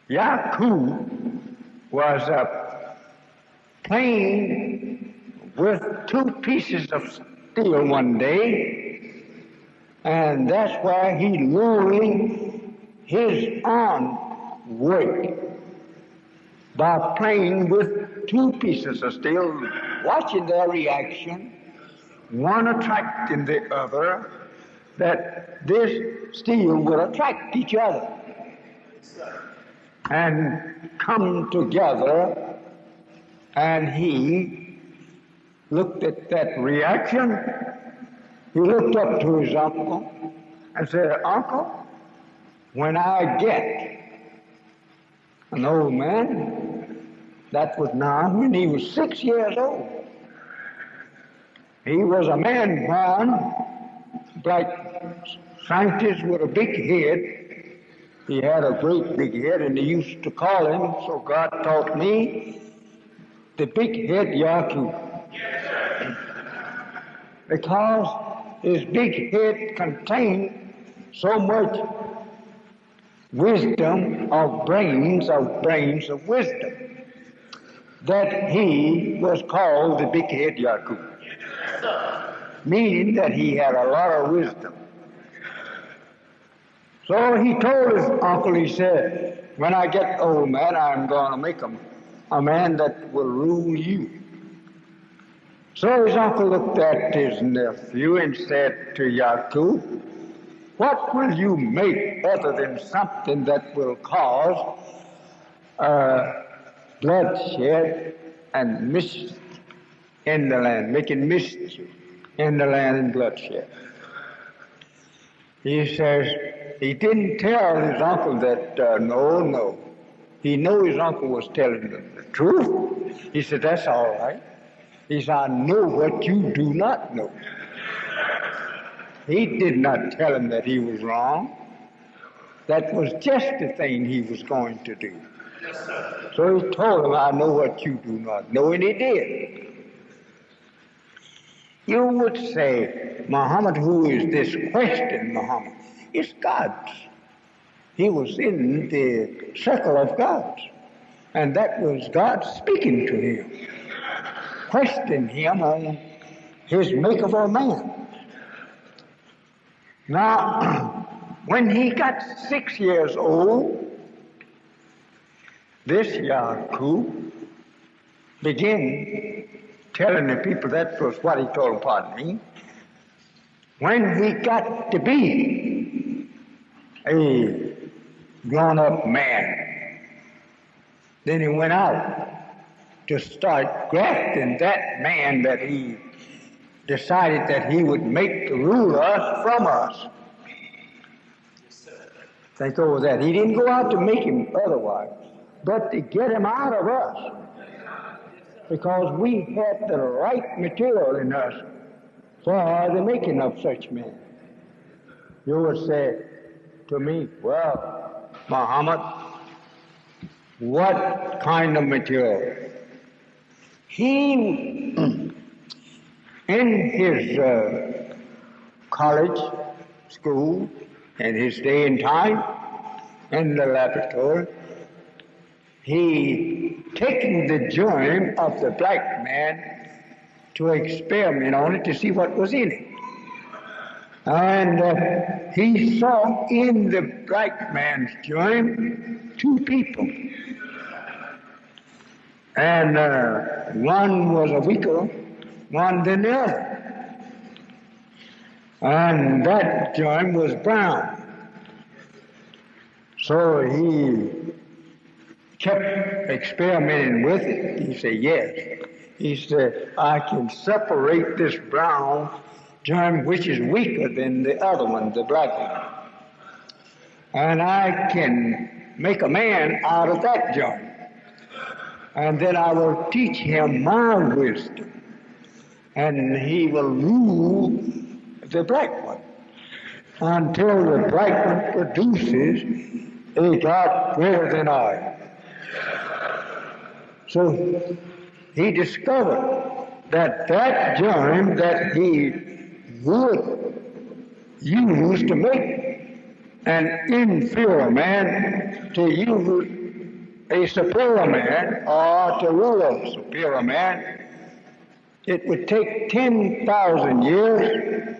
Yaqub was playing with two pieces of steel one day, and that's where he luring his own work by playing with two pieces of steel, watching their reaction, one attracting the other, that this steel would attract each other and come together. And he looked at that reaction. He looked up to his uncle and said, "Uncle, when I get an old man," that was now when he was 6 years old. He was a man born black scientist with a big head. He had a great big head, and they used to call him, so God taught me, the big head Yaqub. Because his big head contained so much wisdom of brains of wisdom, that he was called the big head Yaqub, meaning that he had a lot of wisdom. So he told his uncle, he said, "When I get old, man, I'm going to make him a man that will rule you." So his uncle looked at his nephew and said to Yaqub, "What will you make other than something that will cause bloodshed and mischief in the land, making mischief in the land and bloodshed?" He says, he didn't tell his uncle that, no. He knew his uncle was telling him the truth. He said, "That's all right." He said, "I know what you do not know." He did not tell him that he was wrong. That was just the thing he was going to do. So he told him, "I know what you do not know," and he did. You would say, Muhammad, who is this question, Muhammad? It's God's. He was in the circle of God, and that was God speaking to him, questioning him on his make of a man. Now, when he got 6 years old, this Yaqub began telling the people, that was what he told them, pardon me, when he got to be a grown-up man, then he went out to start grafting that man that he decided that he would make to rule us from us. Think over that. He didn't go out to make him otherwise, but to get him out of us, because we had the right material in us for the making of such men. You would say to me, "Well, Muhammad, what kind of material?" He, in his college, school, in his day and time, in the laboratory, he taken the germ of the black man to experiment on it to see what was in it. And he saw in the black man's germ two people. And one was a weaker one than the other. And that joint was brown. So he kept experimenting with it. He said, yes. He said, I can separate this brown germ, which is weaker than the other one, the black one. And I can make a man out of that germ. And then I will teach him my wisdom. And he will rule the black one until the black one produces a God greater than I. So he discovered that that germ that he would use to make an inferior man to use a superior man or to rule a superior man, it would take 10,000 years,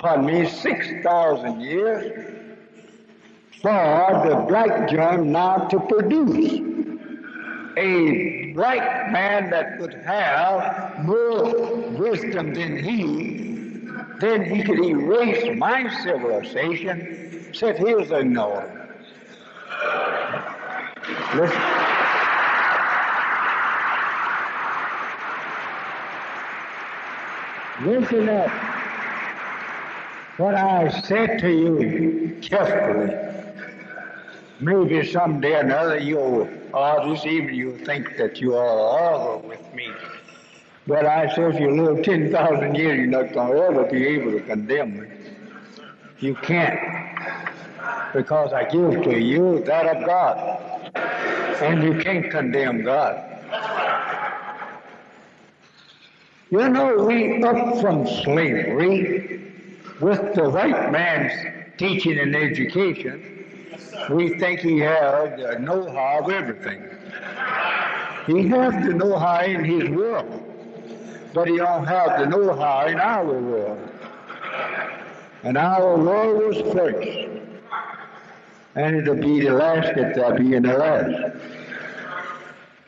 6,000 years, for the black germ now to produce a black man that would have more wisdom than he. Then he could erase my civilization, set his in order. Listen up. What I said to you carefully. Maybe someday or another this evening you'll think that you are argue with me. But I said if you live 10,000 years, you're not going to ever be able to condemn me. You can't. Because I give to you that of God. And you can't condemn God. You know, we up from slavery with the white man's teaching and education. We think he has the know-how of everything. He has the know-how in his world, but he don't have the know-how in our world. And our world was first, and it'll be the last that there'll be in the last.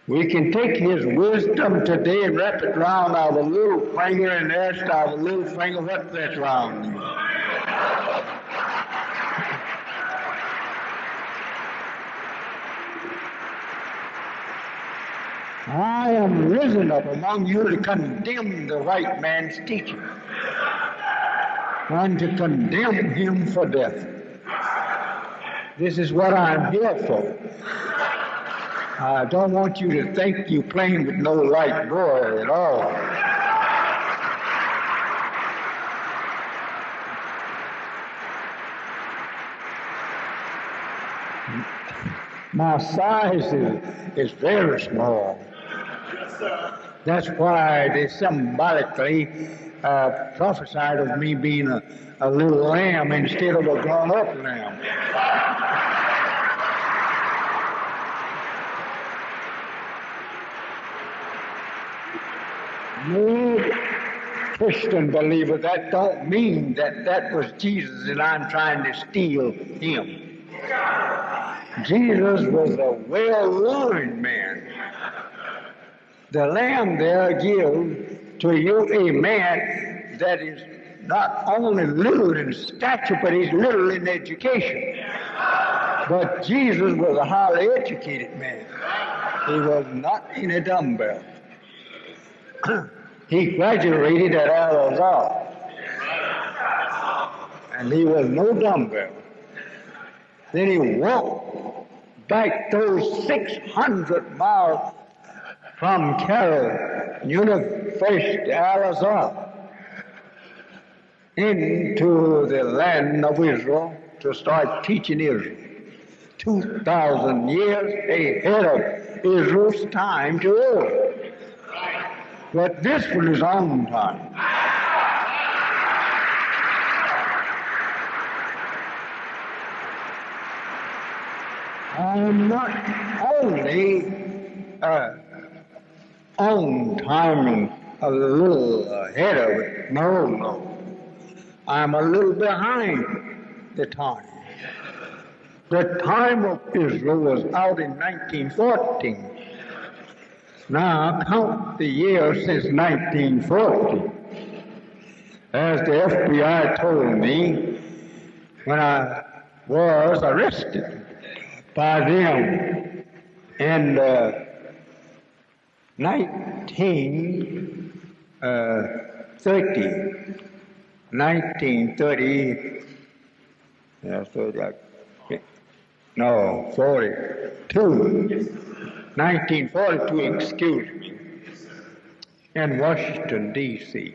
We can take his wisdom today and wrap it around our little finger and ask our little finger, what's that round you? I am risen up among you to condemn the white man's teaching and to condemn him for death. This is what I'm here for. I don't want you to think you're playing with no light boy at all. My size is very small. That's why they symbolically prophesied of me being a little lamb instead of a grown-up lamb. No Christian believer, that don't mean that was Jesus and I'm trying to steal him. Jesus was a well-learned man. The lamb there gives to you a man that is not only little in stature, but he's little in education. But Jesus was a highly educated man. He was not in a dumbbell. He graduated at Arizona, and he was no dumbbell. Then he walked back those 600 miles from Carroll University, Arizona, into the land of Israel to start teaching Israel. 2,000 years ahead of Israel's time to earth. But this was his own time. I'm not only on time and a little ahead of it. No. I'm a little behind the time. The time of Israel was out in 1914. Now, count the years since 1940. As the FBI told me when I was arrested by them in 1930, yeah, 42, 1942, excuse me, in Washington, D.C.,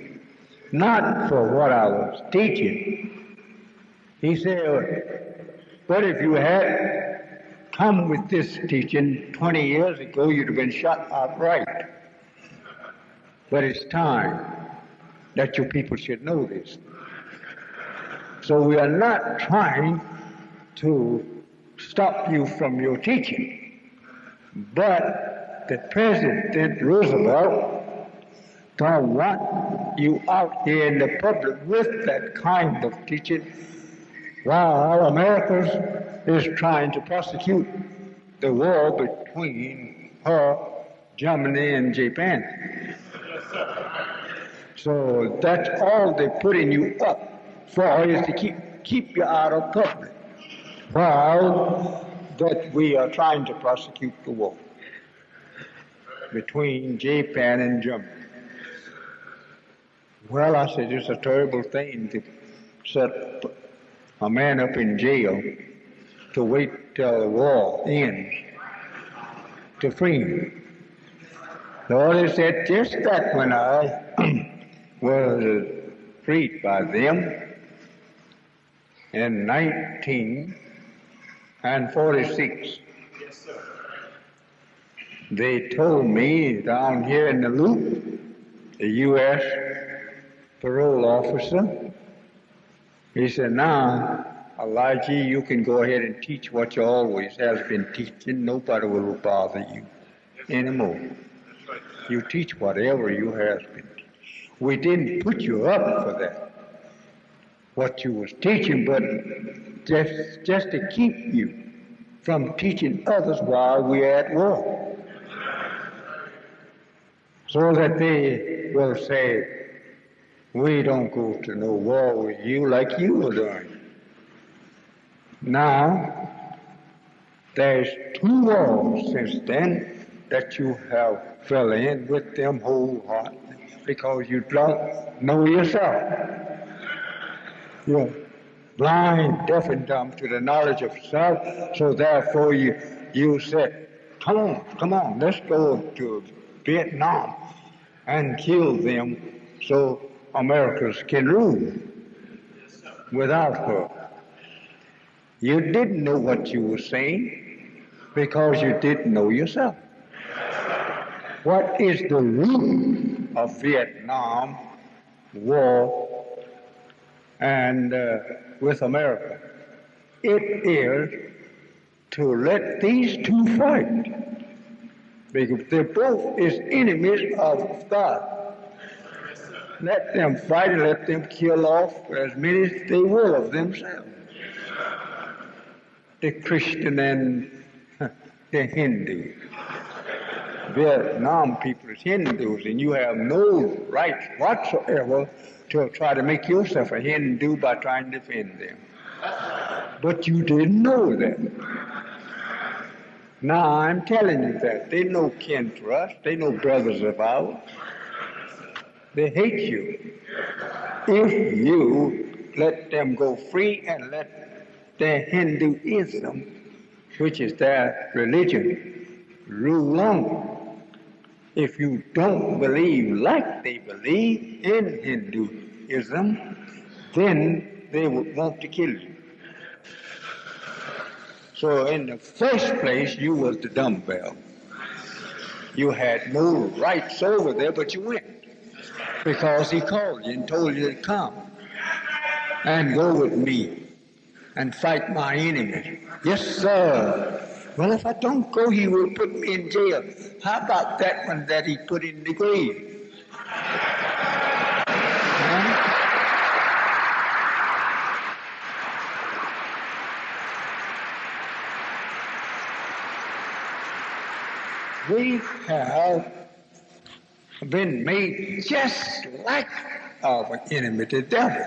not for what I was teaching. He said, but if you had come with this teaching 20 years ago, you'd have been shot outright. But it's time that your people should know this. So we are not trying to stop you from your teaching. But the President Roosevelt don't want you out here in the public with that kind of teaching while America is trying to prosecute the war between her, Germany, and Japan. So that's all they're putting you up for, is to keep you out of public while that we are trying to prosecute the war between Japan and Germany. Well, I said, it's a terrible thing to set a man up in jail to wait till the war ends to free him. Lord, he said, just that when I was freed by them in 1946, they told me down here in the loop, the U.S. parole officer, he said, now, Elijah, you can go ahead and teach what you always has been teaching. Nobody will bother you anymore. You teach whatever you have been teaching. We didn't put you up for that, what you was teaching, but just to keep you from teaching others while we're at war. So that they will say, we don't go to no war with you like you were doing. Now, there's 2 wars since then that you have fell in with them wholeheartedly because you don't know yourself. You're blind, deaf, and dumb to the knowledge of self, so therefore you said, come on, let's go to Vietnam and kill them so Americans can rule without her. You didn't know what you were saying because you didn't know yourself. What is the root of Vietnam War and with America? It is to let these two fight, because they both is enemies of God. Let them fight and let them kill off as many as they will of themselves. The Christian and the Hindu. Vietnam people is Hindus, and you have no right whatsoever to try to make yourself a Hindu by trying to defend them. But you didn't know that. Now I'm telling you that. They're no kin to us. They're no brothers of ours. They hate you. If you let them go free and let their Hinduism, which is their religion, rule on. If you don't believe like they believe in Hinduism, then they would want to kill you. So in the first place, you was the dumbbell. You had no rights over there, but you went. Because he called you and told you to come and go with me and fight my enemies. Yes, sir. Well, if I don't go, he will put me in jail. How about that one that he put in the grave? We have been made just like our enemy, the devil.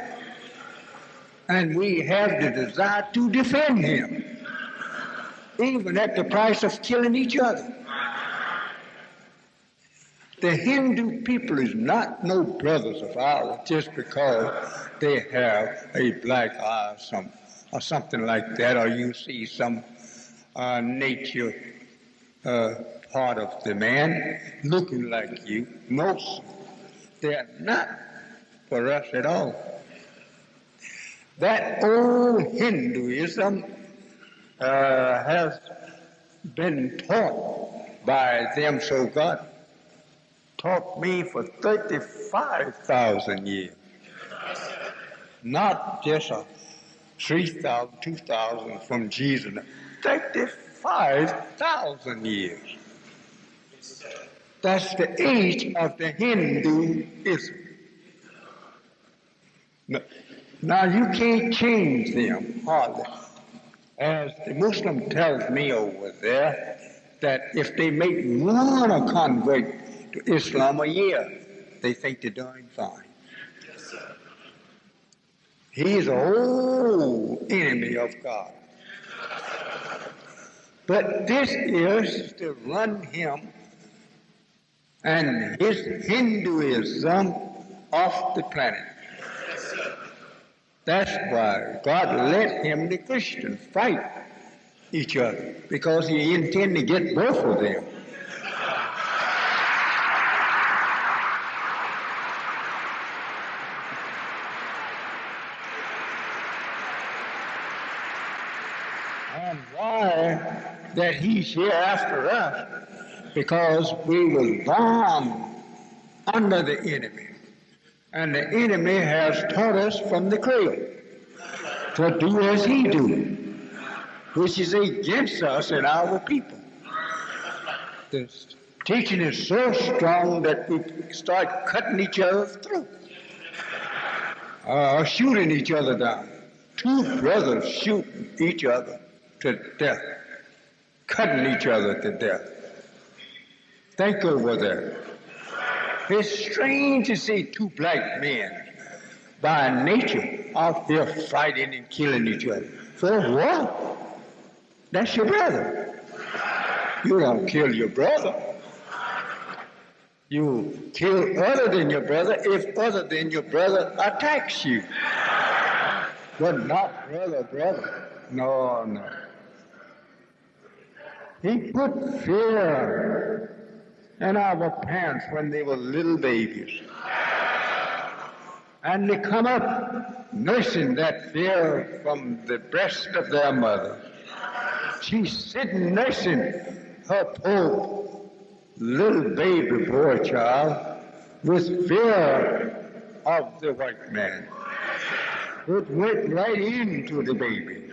And we have the desire to defend him, even at the price of killing each other. The Hindu people is not no brothers of ours just because they have a black eye or something like that, or you see some nature part of the man looking like you. No, they are not for us at all. That old Hinduism has been taught by them, so God taught me for 35,000 years. Not just 3,000, 2,000 from Jesus. 35,000 years. That's the age of the Hinduism. Now you can't change them hardly. As the Muslim tells me over there, that if they make one a convert to Islam a year, they think they're doing fine. He's an old enemy of God. But this is to run him and his Hinduism off the planet. That's why God let him, the Christians, fight each other, because he intended to get both of them. And why that he's here after us? Because we were born under the enemy. And the enemy has taught us from the cradle to do as he do, which is against us and our people. The teaching is so strong that we start cutting each other's throats, shooting each other down. Two brothers shooting each other to death, cutting each other to death. Think over that. It's strange to see two black men by nature out there fighting and killing each other. For what? That's your brother. You don't kill your brother. You kill other than your brother if other than your brother attacks you. But not brother. No. He put fear in our parents when they were little babies. And they come up nursing that fear from the breast of their mother. She's sitting nursing her poor little baby boy child with fear of the white man. It went right into the baby.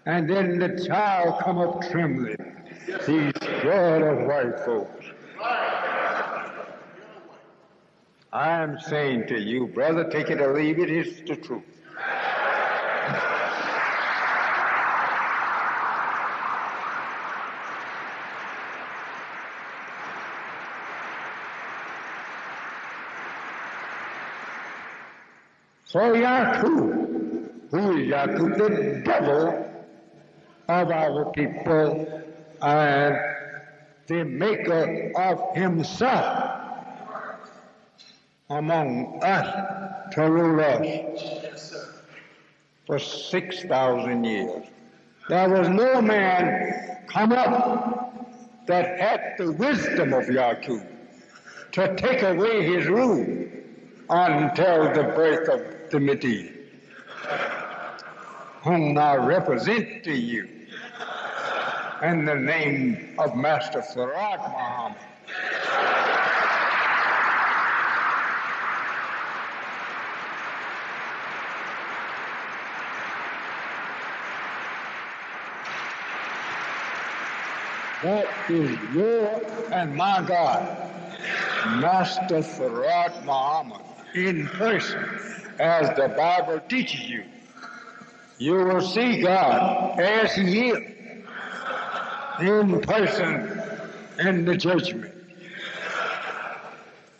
And then the child come up trembling. He's scared of white folks. I am saying to you, brother, take it or leave it, it's the truth. So Yakub, who is Yakub? The devil of our people and the maker of himself among us to rule us for 6,000 years. There was no man come up that had the wisdom of Yakub to take away his rule until the birth of the Median, whom I represent to you in the name of Master Farad Muhammad. That is your and my God, Master Farad Muhammad, in person, as the Bible teaches you. You will see God as He is. in person in the judgment.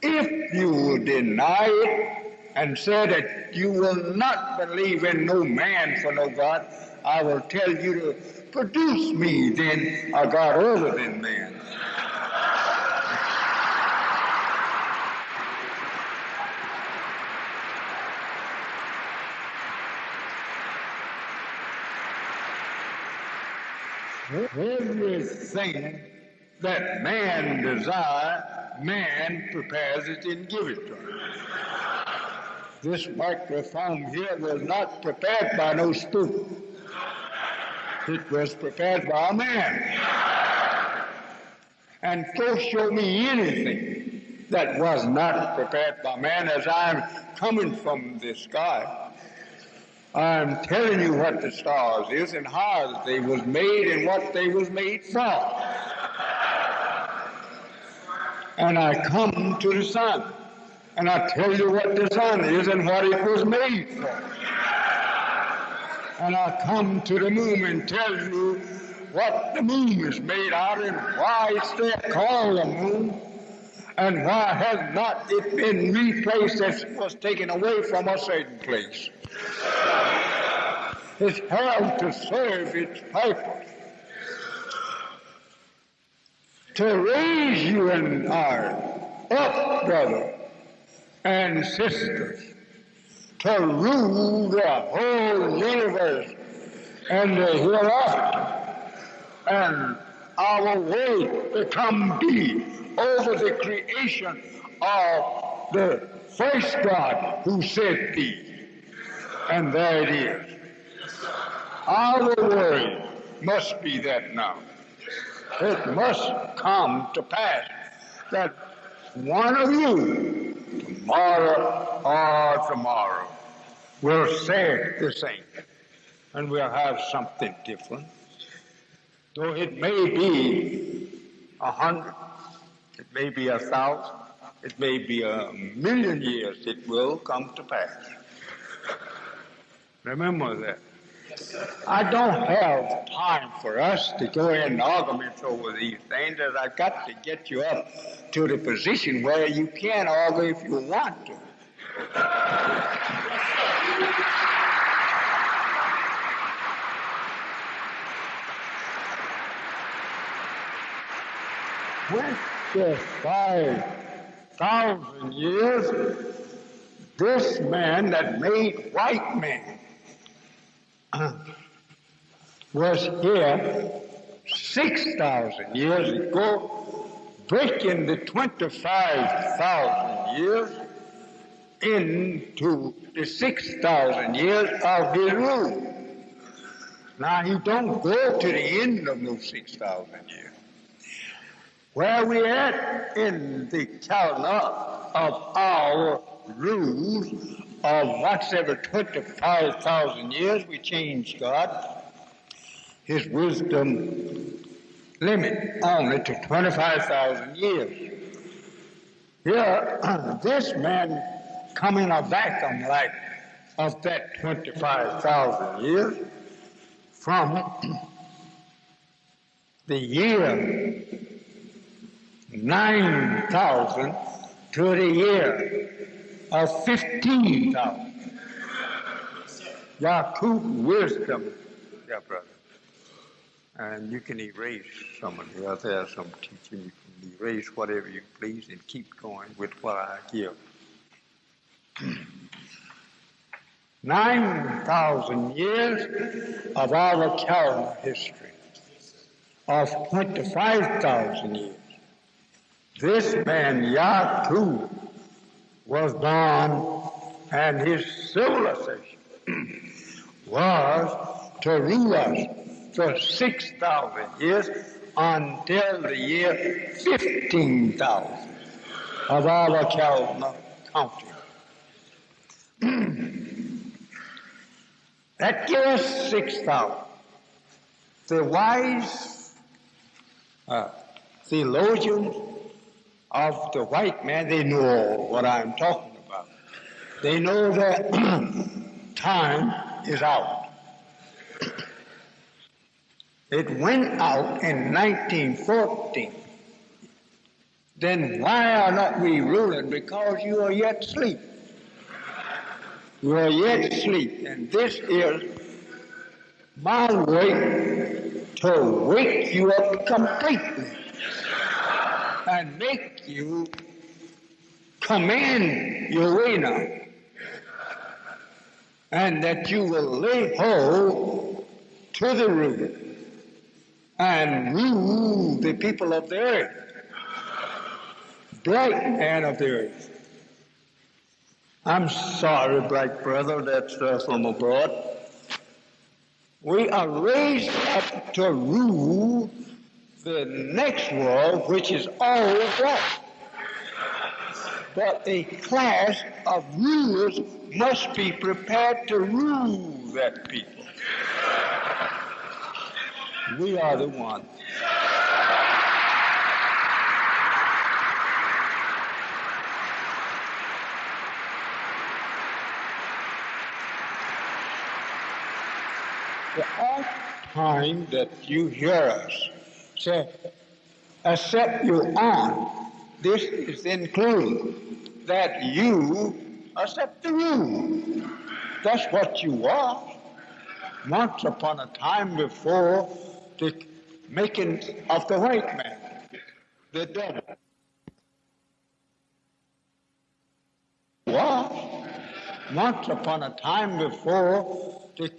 If you will deny it and say that you will not believe in no man for no God, I will tell you to produce me then a God other than man. Everything that man desires, man prepares it and gives it to him. This microphone here was not prepared by no spook. It was prepared by a man. And so show me anything that was not prepared by man as I'm coming from the sky. I'm telling you what the stars is and how they was made and what they was made for. And I come to the sun, and I tell you what the sun is and what it was made for. And I come to the moon and tell you what the moon is made out and why it's there called the moon, and why has not it been replaced as was taken away from a certain place. It's held to serve its purpose, to raise you and I up, brother and sisters, to rule the whole universe and the hereafter, and our way to come be over the creation of the first God who said be. And there it is. Our word must be that now. It must come to pass that one of you, tomorrow, will say the same, and we'll have something different. Though it may be 100, it may be 1,000, it may be 1,000,000 years, it will come to pass. Remember that. I don't have time for us to go in arguments over these things, as I've got to get you up to the position where you can argue if you want to. With the 5,000 years, this man that made white men was here 6,000 years ago, breaking the 25,000 years into the 6,000 years of his rule. Now, he don't go to the end of those 6,000 years. Where we at in the calendar of our rules of once every 25,000 years we change God, his wisdom limit only to 25,000 years. Here, this man coming a vacuum like of that 25,000 years from the year 9,000 to the year of 15,000. Yakub wisdom, yeah, brother. And you can erase some of the other, some teaching. You can erase whatever you please and keep going with what I give. 9,000 years of our calendar history, of 25,000 years. This man, Yakub, was born, and his civilization was to rule us for 6,000 years until the year 15,000 of our calendar counting. That gives us 6,000. The wise theologians of the white man, they know what I'm talking about. They know that time is out. It went out in 1914. Then why are not we ruling? Because you are yet asleep. You are yet asleep. And this is my way to wake you up completely and make you come in your way now. And that you will lay hold to the root and rule the people of the earth, bright man of the earth. I'm sorry, black brother, that's from abroad. We are raised up to rule the next world, which is all black. But a class of rulers must be prepared to rule that people. We are the one. The oft time that you hear us say, accept your own, this is included that you accept the rule. That's what you are. Once upon a time before the making of the white man, the devil. Was once upon a time before the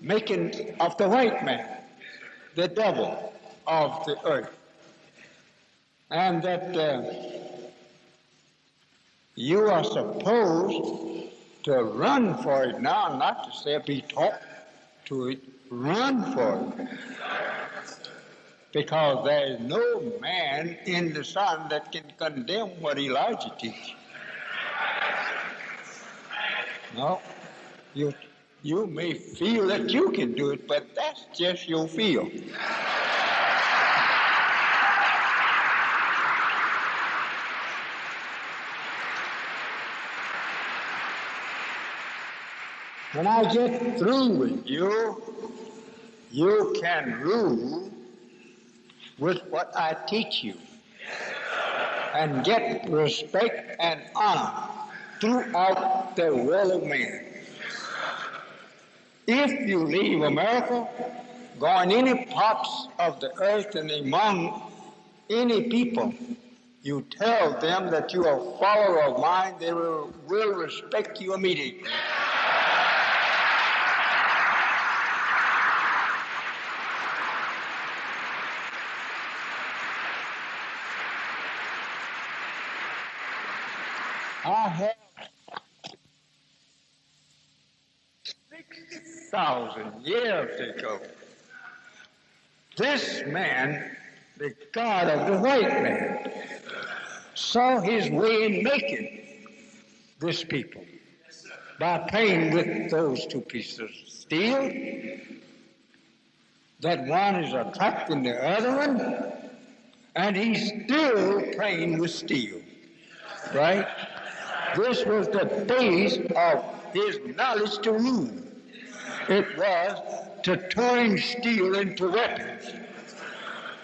making of the white man, the devil of the earth. And that you are supposed to run for it now, not to say be taught to it, run for it. Because there is no man in the sun that can condemn what Elijah teaches. No, you may feel that you can do it, but that's just your feel. When I get through with you, you can rule with what I teach you and get respect and honor throughout the world of man. If you leave America, go in any parts of the earth and among any people, you tell them that you are a follower of mine, they will respect you immediately. I have 6,000 years ago, this man, the God of the white man, saw his way in making this people by playing with those two pieces of steel. That one is attracting the other one, and he's still playing with steel, right? This was the base of his knowledge to rule. It was to turn steel into weapons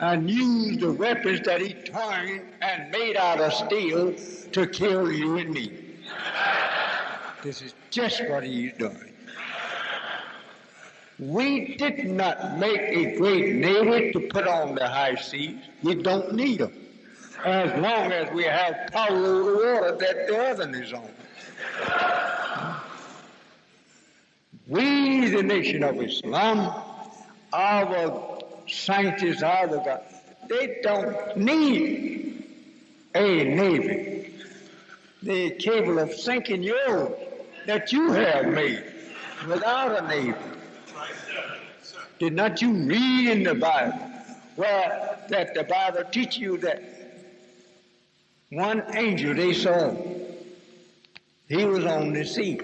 and use the weapons that he turned and made out of steel to kill you and me. This is just what he's doing. We did not make a great navy to put on the high seas. We don't need them, as long as we have power over the water that the other is on. We, the nation of Islam, our scientists, our God, they don't need a navy. They're capable of sinking yours that you have made without a navy. Did not you read in the Bible where that the Bible teaches you that one angel they saw, he was on the sea,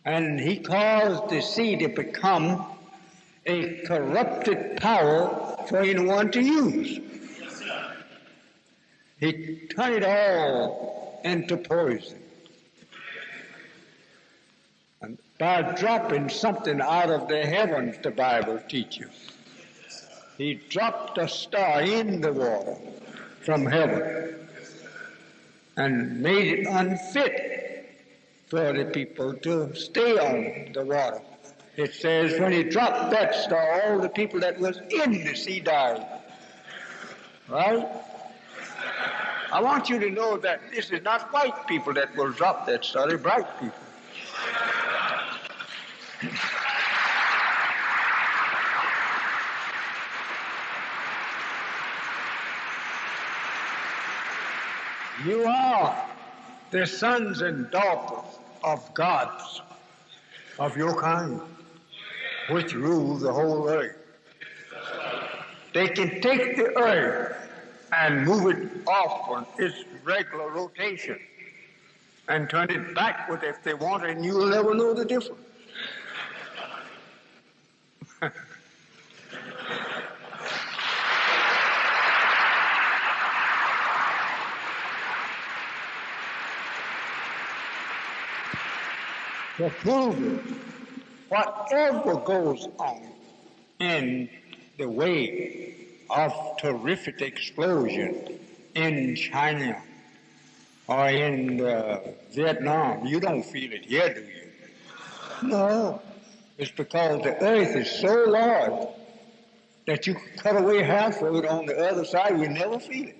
and he caused the sea to become a corrupted power for anyone to use. He turned it all into poison. And by dropping something out of the heavens, the Bible teaches. He dropped a star in the water from heaven and made it unfit for the people to stay on the water. It says when he dropped that star, all the people that was in the sea died. Right? I want you to know that this is not white people that will drop that star, they're black people. You are the sons and daughters of gods of your kind, which rule the whole earth. They can take the earth and move it off on its regular rotation and turn it backward if they want, and you'll never know the difference. To prove it, whatever goes on in the way of terrific explosion in China or in Vietnam, you don't feel it here, do you? No. It's because the earth is so large that you can cut away half of it on the other side, you never feel it.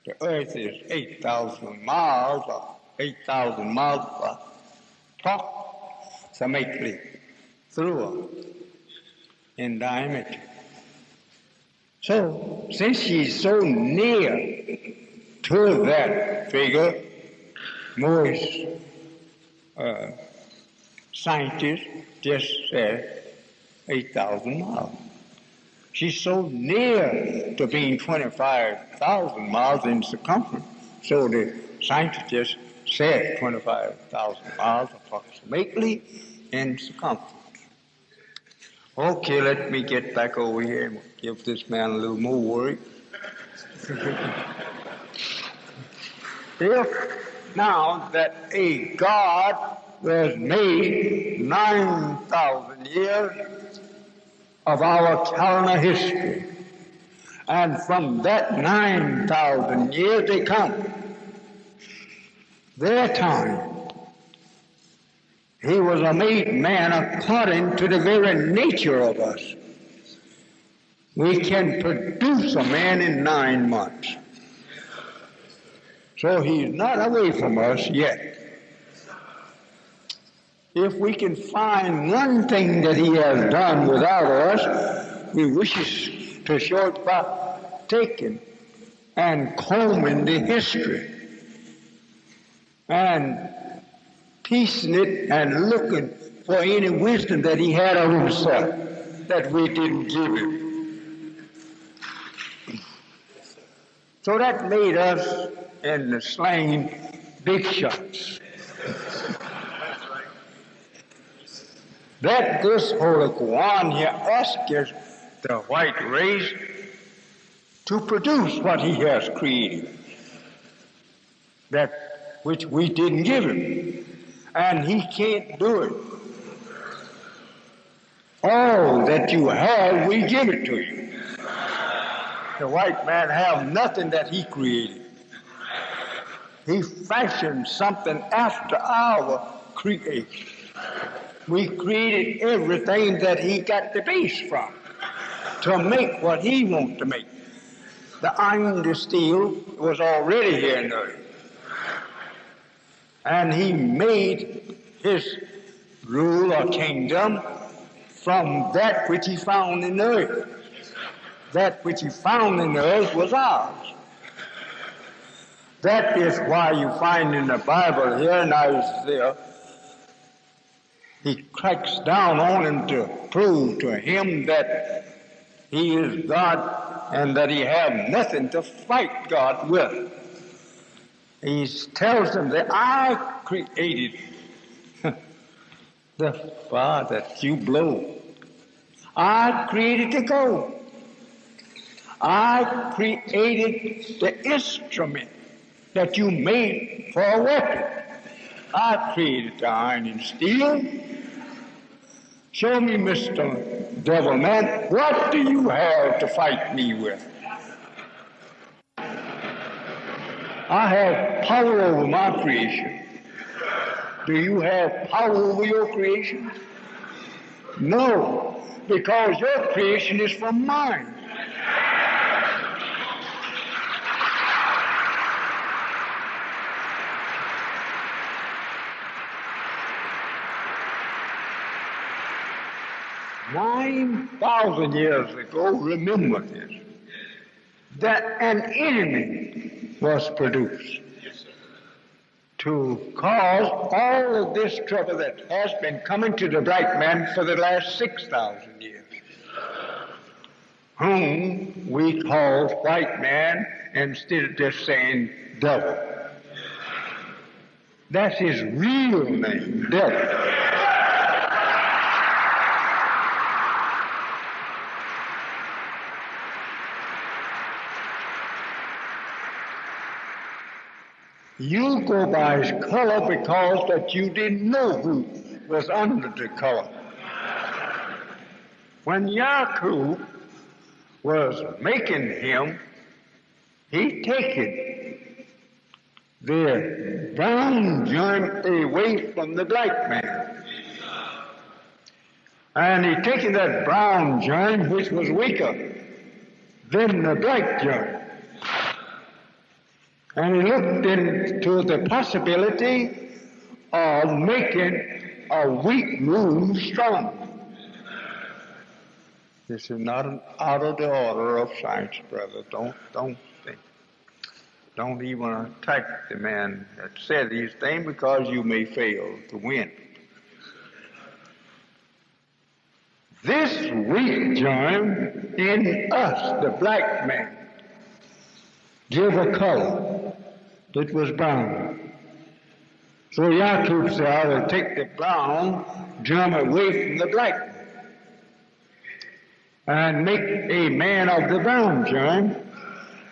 The earth is 8,000 miles or 8,000 miles approximately through in diameter. So, since she's so near to that figure, most scientists just said 8,000 miles. She's so near to being 25,000 miles in circumference, so the scientists just said 25,000 miles approximately in circumference. Okay, let me get back over here and give this man a little more work. If now that a God was made 9,000 years of our calendar history, and from that 9,000 years they come, their time, he was a made man according to the very nature of us. We can produce a man in 9 months. So he's not away from us yet. If we can find one thing that he has done without us, we wish to show it by taking and combing the history and piecing it and looking for any wisdom that he had of himself that we didn't give him. So that made us in the slang big shots. That this Holy Quran here asks the white race to produce what he has created, that which we didn't give him, and he can't do it. All that you have, we give it to you. The white man have nothing that he created. He fashioned something after our creation. We created everything that he got the base from to make what he wants to make. The iron, the steel was already here in the earth. And he made his rule or kingdom from that which he found in the earth. That which he found in the earth was ours. That is why you find in the Bible here in Isaiah, he cracks down on him to prove to him that he is God and that he have nothing to fight God with. He tells them that I created the fire that you blow. I created the gold. I created the instrument that you made for a weapon. I created the iron and steel. Show me, Mr. Devil Man, what do you have to fight me with? I have power over my creation. Do you have power over your creation? No, because your creation is from mine. "9,000 years ago, remember this, that an enemy was produced to cause all of this trouble that has been coming to the black man for the last 6,000 years, whom we call white man instead of just saying devil. That's his real name, devil. You go by his color because that you didn't know who was under the color. When Yaqub was making him, he taken the brown germ away from the black man. And he taken that brown germ, which was weaker than the black germ. And he looked into the possibility of making a weak wound strong. This is not out of the order of science, brother. Don't even attack the man that said these things, because you may fail to win. This weak germ in us, the black man, give a color that was brown. So Yaqub said, I will take the brown germ away from the black and make a man of the brown germ,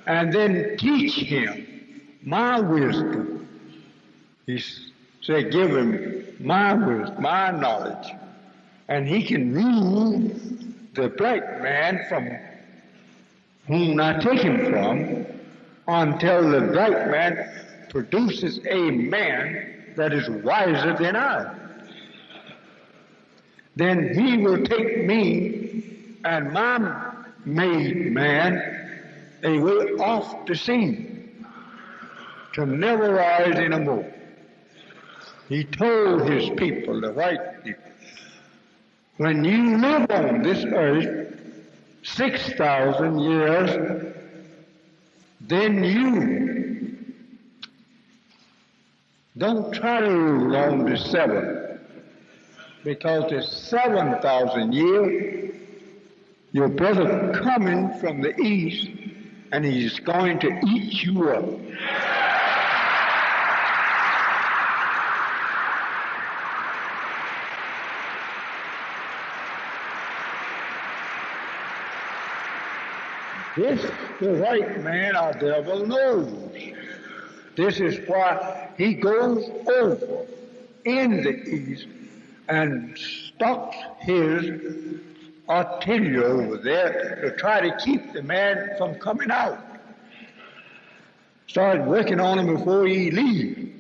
and then teach him my wisdom. He said, give him my wisdom, my knowledge, and he can rule the black man from whom I take him from, until the black man produces a man that is wiser than I. Then he will take me and my made man away off the scene to never rise anymore. He told his people, the white people, when you live on this earth 6,000 years, then you don't try to rule on the 7, because the 7,000 years, your brother coming from the east, and he's going to eat you up. This, the white man or devil, knows. This is why he goes over in the east and stops his artillery over there to try to keep the man from coming out. Started working on him before he leaves.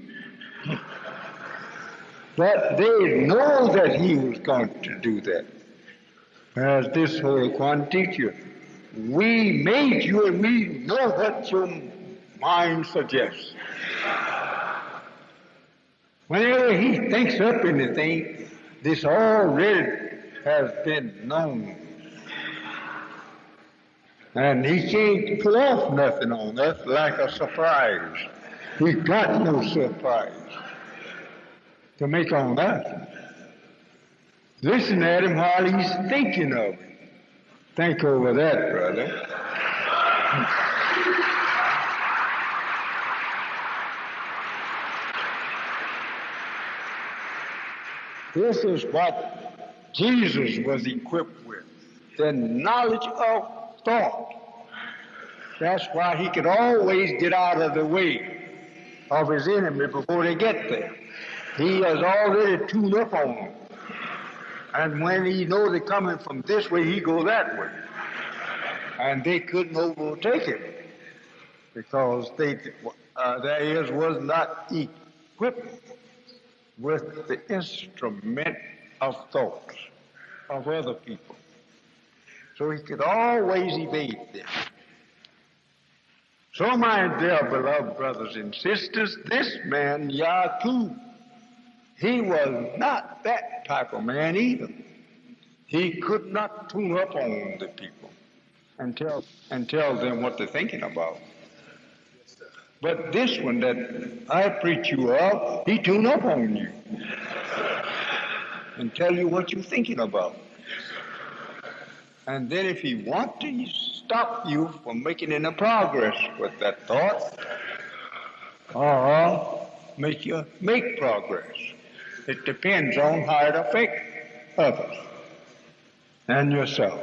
But they know that he was going to do that. As this Holy One teacher, we made you and we know what your mind suggests. Whenever he thinks up anything, this already has been known. And he can't pull off nothing on us like a surprise. He got no surprise to make on us. Listen at him while he's thinking of it. Think over that, brother. This is what Jesus was equipped with, the knowledge of thought. That's why he could always get out of the way of his enemy before they get there. He has already tuned up on them. And when he knows they're coming from this way, he goes that way. And they couldn't overtake him because their ears was not equipped with the instrument of thoughts of other people. So he could always evade them. So, my dear beloved brothers and sisters, this man, Yaqub, he was not that type of man either. He could not tune up on the people and tell them what they're thinking about. But this one that I preach you of, he tune up on you and tell you what you're thinking about. And then if he wants to, he stop you from making any progress with that thought, or make you make progress. It depends on how it affects others and yourself.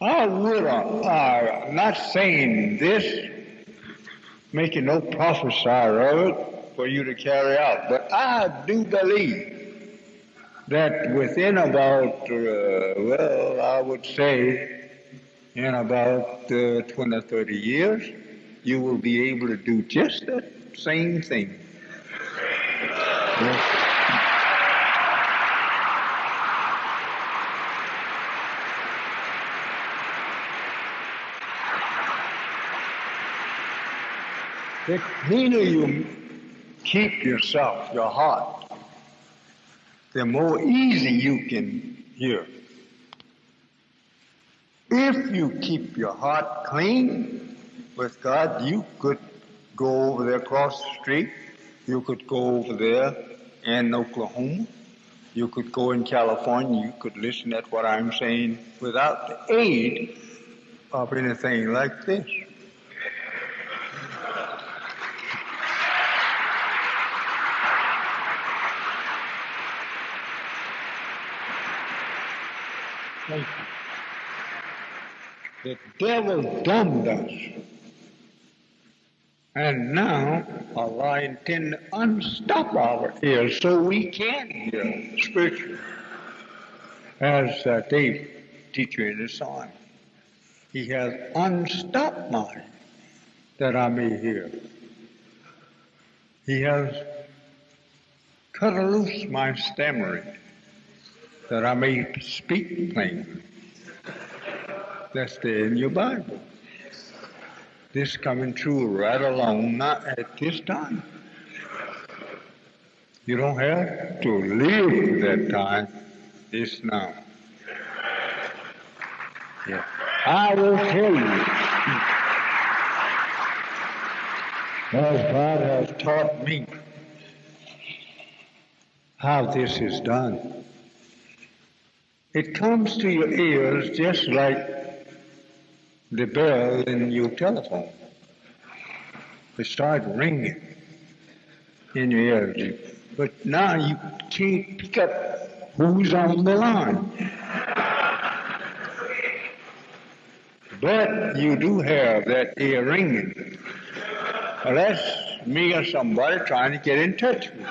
I'm not saying this, making no prophecy of it for you to carry out, but I do believe that within about, I would say, in about 20 or 30 years, you will be able to do just that same thing. Yes. The cleaner you keep yourself, your heart, the more easy you can hear. If you keep your heart clean with God, you could go over there across the street. You could go over there in Oklahoma. You could go in California. You could listen at what I'm saying without the aid of anything like this. Thank you. The devil dumbed us. And now Allah intends to unstop our ears so we can hear Scripture. As Dave, teacher in his song, he has unstopped mine that I may hear. He has cut loose my stammering that I may speak plainly. That's there in your Bible. This coming true right along, not at this time. You don't have to live that time. It's now. Yeah. I will tell you, as God has taught me how this is done. It comes to your ears just like the bell in your telephone. It starts ringing in your ears. But now you can't pick up who's on the line. But you do have that ear ringing. Well, that's me or somebody trying to get in touch with you.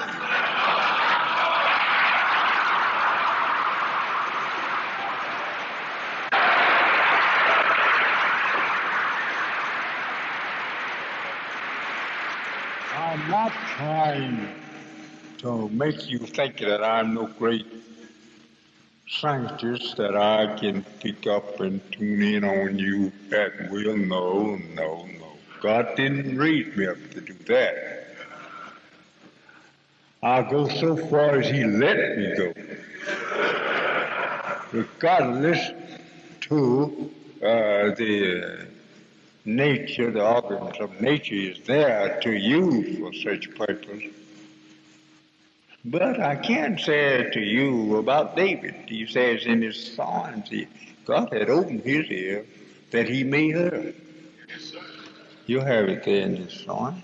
I'm not trying to make you think that I'm no great scientist that I can pick up and tune in on you at will. No. God didn't raise me up to do that. I'll go so far as He let me go. Regardless to the nature, the organs of nature is there to use for such purpose. But I can say to you about David. He says in his Psalms, God had opened his ear that he may hear. You have it there in his Psalm.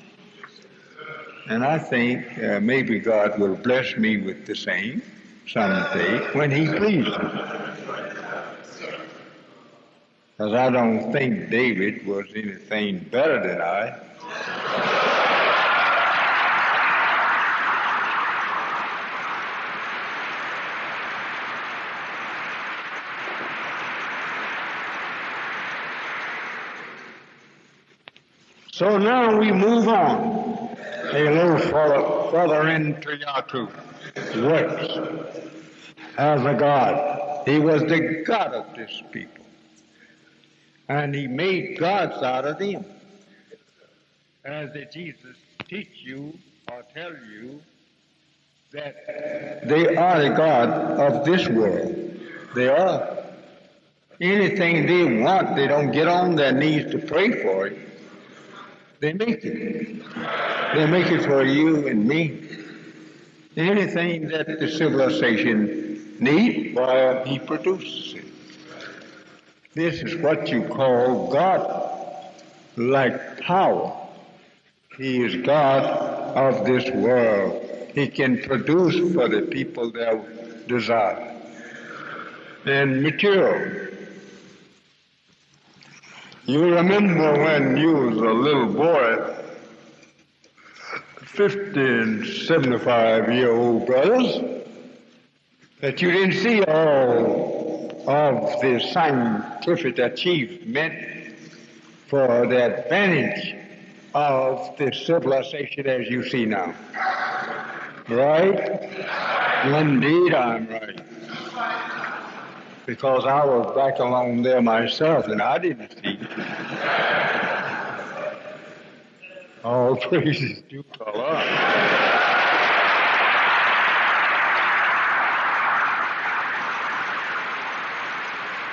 And I think maybe God will bless me with the same someday when He pleases. Because I don't think David was anything better than I. So now we move on a little further into Yahweh works as a God. He was the God of this people. And he made gods out of them. As did Jesus teach you or tell you that they are the God of this world. They are. Anything they want, they don't get on their knees to pray for it. They make it. They make it for you and me. Anything that the civilization needs, why, he produces it. This is what you call God-like power. He is God of this world. He can produce for the people their desire. And material. You remember when you was a little boy, 50 and 75-year-old brothers, that you didn't see all of the scientific achievement for the advantage of the civilization as you see now. Right? Indeed, I'm right. Because I was back along there myself and I didn't see. All praises to Allah.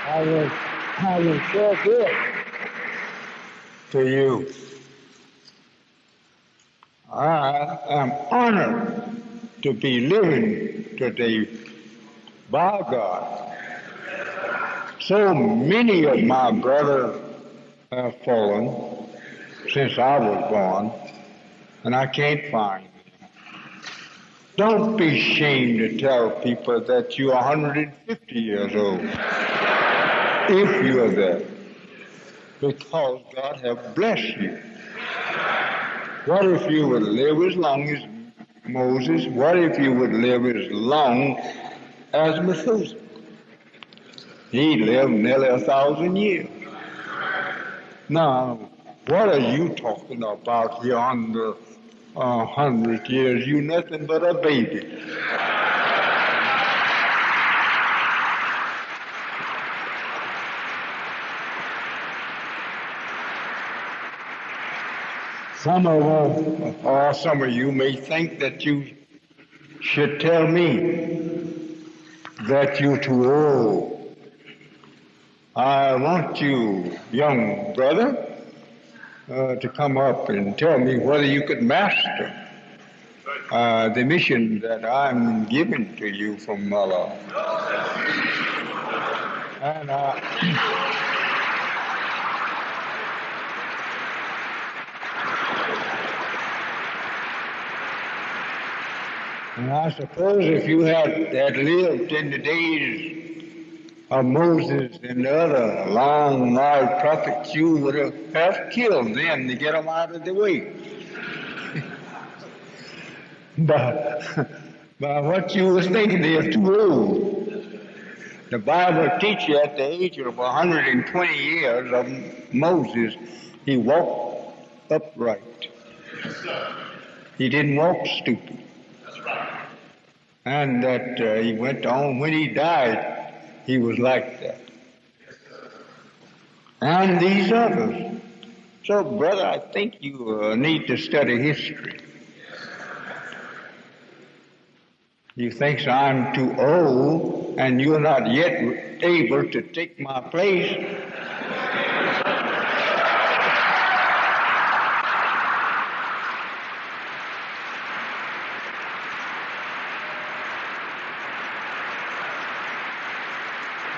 I was so good to you. I am honored to be living today by God. So many of my brothers have fallen since I was born, and I can't find them. Don't be ashamed to tell people that you're 150 years old, if you're there, because God has blessed you. What if you would live as long as Moses? What if you would live as long as Methuselah? He lived nearly 1,000 years. Now, what are you talking about here on the 100 years? You nothing but a baby. Some of you may think that you should tell me that you're too old. I want you, young brother, to come up and tell me whether you could master the mission that I'm giving to you from Allah. And I suppose if you had lived in the days of Moses and the other long-lived prophets, you would have killed them to get them out of the way. But what you was thinking, they're too old. The Bible teaches at the age of 120 years of Moses, he walked upright. He didn't walk stupid. And that he went on, when he died, he was like that. And these others. So, brother, I think you need to study history. You think I'm too old and you're not yet able to take my place.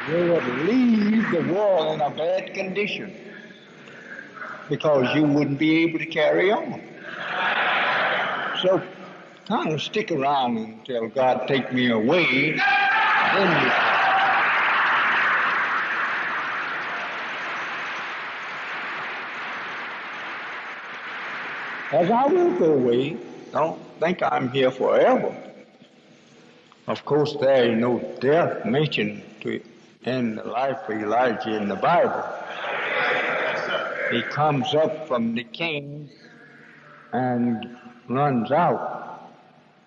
You would leave the world in a bad condition because you wouldn't be able to carry on. So kind of stick around until God take me away. Then as I will go away, don't think I'm here forever. Of course, there is no death mentioned in the life of Elijah in the Bible. He comes up from the king and runs out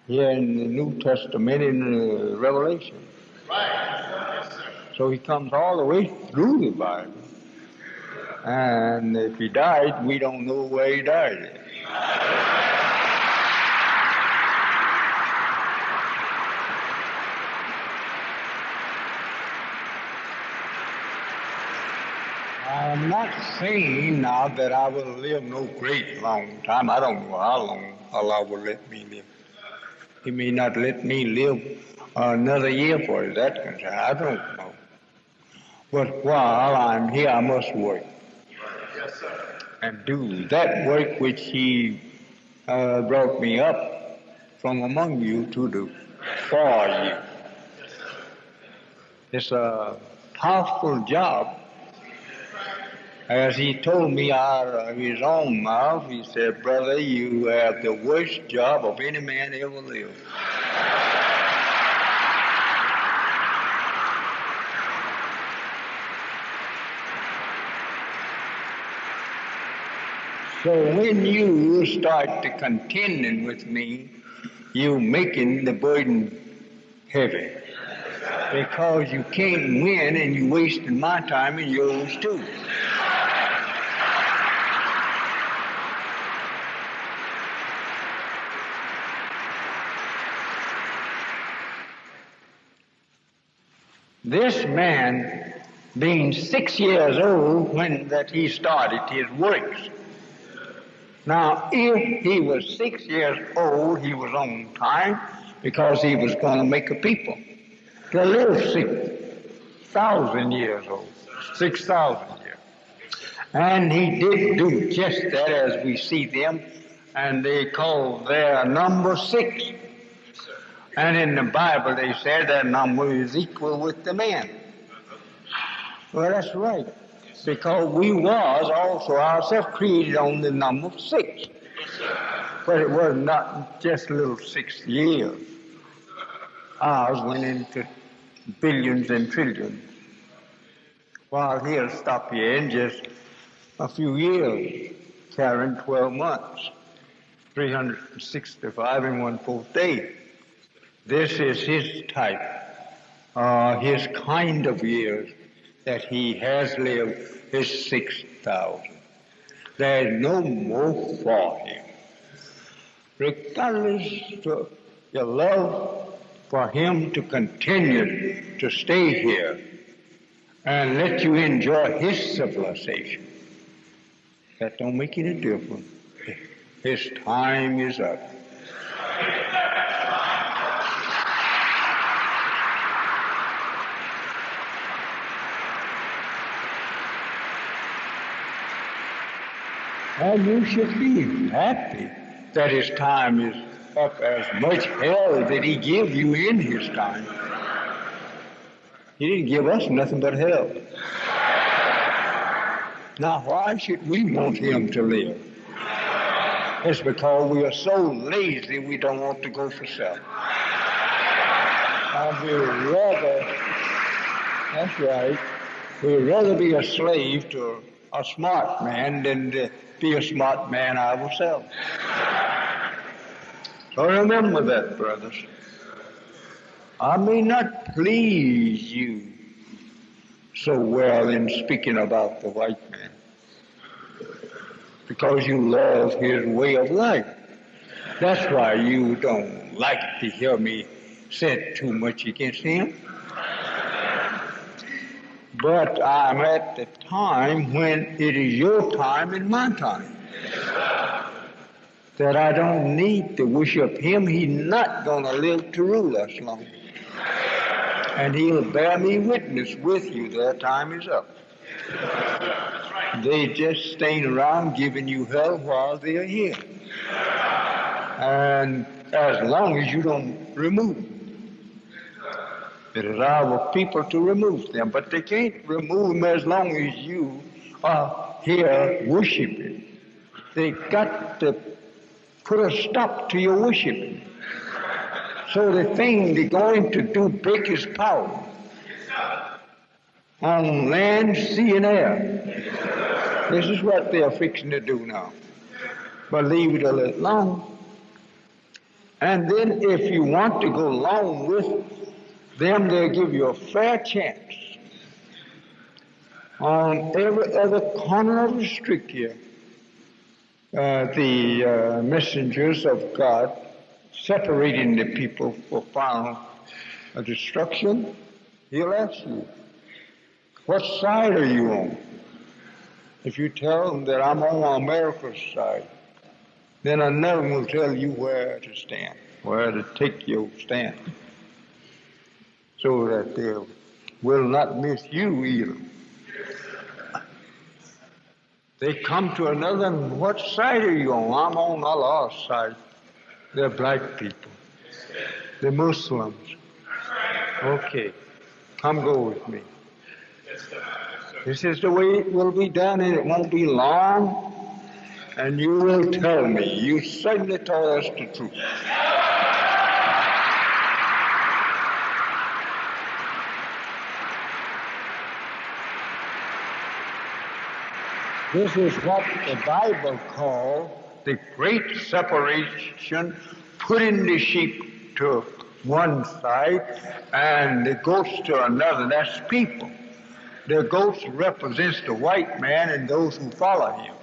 here in the New Testament in Revelation. So he comes all the way through the Bible. And if he died, we don't know where he died. I'm not saying now that I will live no great long time. I don't know how long Allah will let me live. He may not let me live another year for that concern. I don't know. But while I'm here, I must work. Yes, sir. And do that work which He brought me up from among you to do for you. It's a powerful job. As He told me out of His own mouth, He said, "Brother, you have the worst job of any man ever lived." So when you start to contending with me, you're making the burden heavy. Because you can't win and you're wasting my time and yours too. This man, being 6 years old when that he started his works. Now, if he was 6 years old, he was on time because he was going to make a people to live 6,000 years old, 6,000 years. And he did do just that as we see them, and they call their number 6. And in the Bible they said that number is equal with the man. Well, that's right. Because we was also ourselves created on the number 6. But it was not just little 6 years. Ours went into billions and trillions. While he'll stop here in just a few years, carrying 12 months, 365 in 1/4 day. This is his type, his kind of years that he has lived is 6,000. There is no more for him. Regardless of your love for him to continue to stay here and let you enjoy his civilization, that don't make any difference. His time is up. And you should be happy that his time is up. As much hell did he give you in his time. He didn't give us nothing but hell. Now, why should we want him to live? It's because we are so lazy we don't want to go for self. And we'd rather, that's right, we'd rather be a slave to a smart man than to be a smart man ourselves. So remember that, brothers. I may not please you so well in speaking about the white man because you love his way of life. That's why you don't like to hear me say too much against him. But I'm at the time when it is your time and my time. That I don't need to worship him. He's not going to live to rule us long. And he'll bear me witness with you that time is up. They just staying around giving you hell while they're here. And as long as you don't remove them. It is our people to remove them, but they can't remove them as long as you are here worshiping. They got to put a stop to your worshiping. So the thing they're going to do break his power on land, sea, and air. This is what they are fixing to do now. But leave it a little long. And then if you want to go along with them, they'll give you a fair chance. On every other corner of the street here, the messengers of God separating the people for final destruction, he'll ask you, what side are you on? If you tell them that I'm on America's side, then another will tell you where to stand, where to take your stand, so that they will not miss you either. They come to another, and what side are you on? I'm on Allah's side. They're black people. They're Muslims. Okay, come go with me. This is the way it will be done, and it won't be long. And you will tell me, you certainly told us the truth. This is what the Bible calls the great separation, putting the sheep to one side and the goats to another. That's people. The goats represents the white man and those who follow him.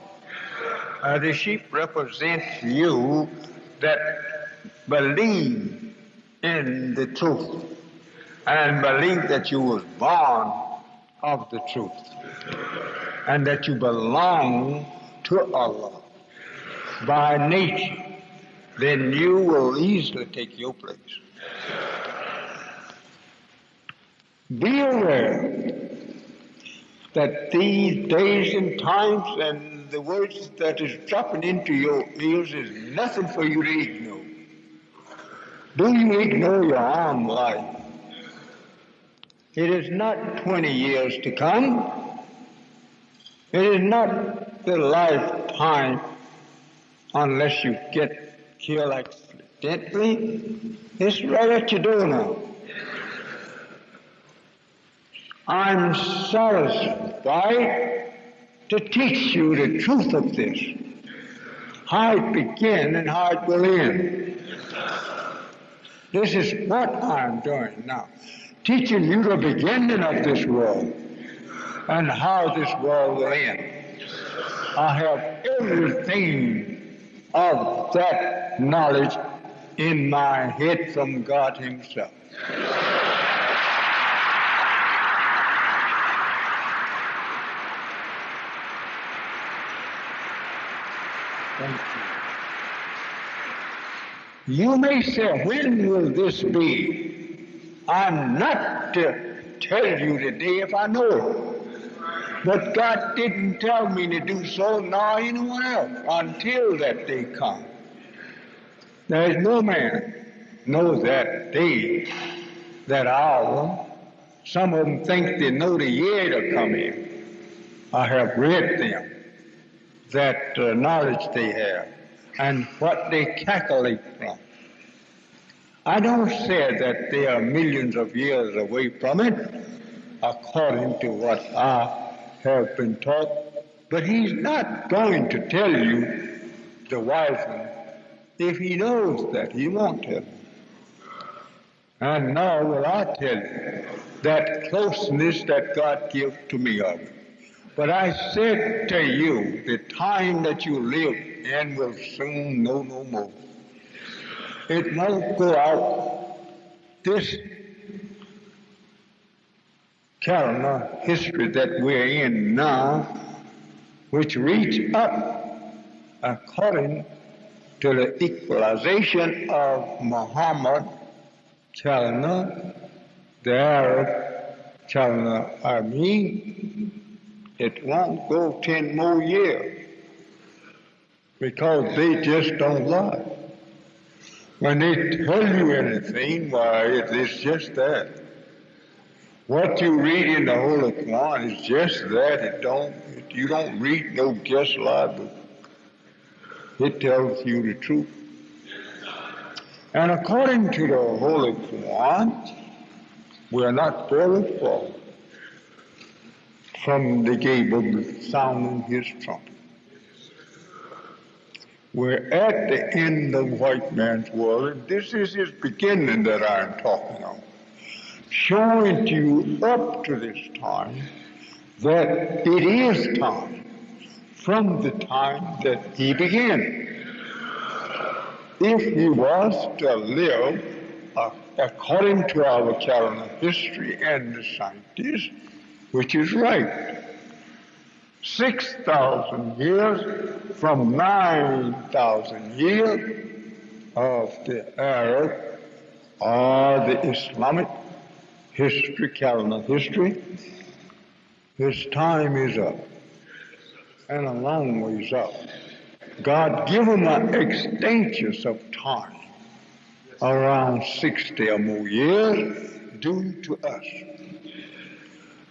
The sheep represents you that believe in the truth and believe that you was born of the truth and that you belong to Allah by nature. Then you will easily take your place. Be aware that these days and times and the words that is dropping into your ears is nothing for you to ignore. Do you ignore your own life? It is not 20 years to come. It is not the lifetime unless you get killed accidentally. It's right at your door now. I'm satisfied to teach you the truth of this, how it began and how it will end. This is what I'm doing now, teaching you the beginning of this world and how this world will end. I have everything of that knowledge in my head from God Himself. Thank you. You may say, when will this be? I'm not to tell you today if I know it. But God didn't tell me to do so, nor anyone else, until that day comes. There is no man knows that day, that hour. Some of them think they know the year to come in. I have read them, that knowledge they have, and what they calculate from. I don't say that they are millions of years away from it, according to what I have been taught, but He's not going to tell you, the wise one, if He knows that, He won't tell you. And now will I tell you that closeness that God gives to me of it. But I said to you, the time that you live in will soon know no more. It won't go out. This calendar history that we're in now, which reads up according to the equalization of Muhammad calendar, the Arab calendar, it won't go 10 more years, because they just don't lie. When they tell you anything, why, it's just that. What you read in the Holy Quran is just that. You don't read no guess lie book. It tells you the truth. And according to the Holy Quran, we're not very far from the gable sounding his trumpet. We're at the end of white man's world, and this is his beginning that I'm talking of. Showing to you up to this time that it is time from the time that he began. If he was to live according to our calendar history and the scientists, which is right, 6,000 years from 9,000 years of the Arab or the Islamic history, calendar history, his time is up, and a long ways up. God give him an extension of time, around 60 or more years, due to us.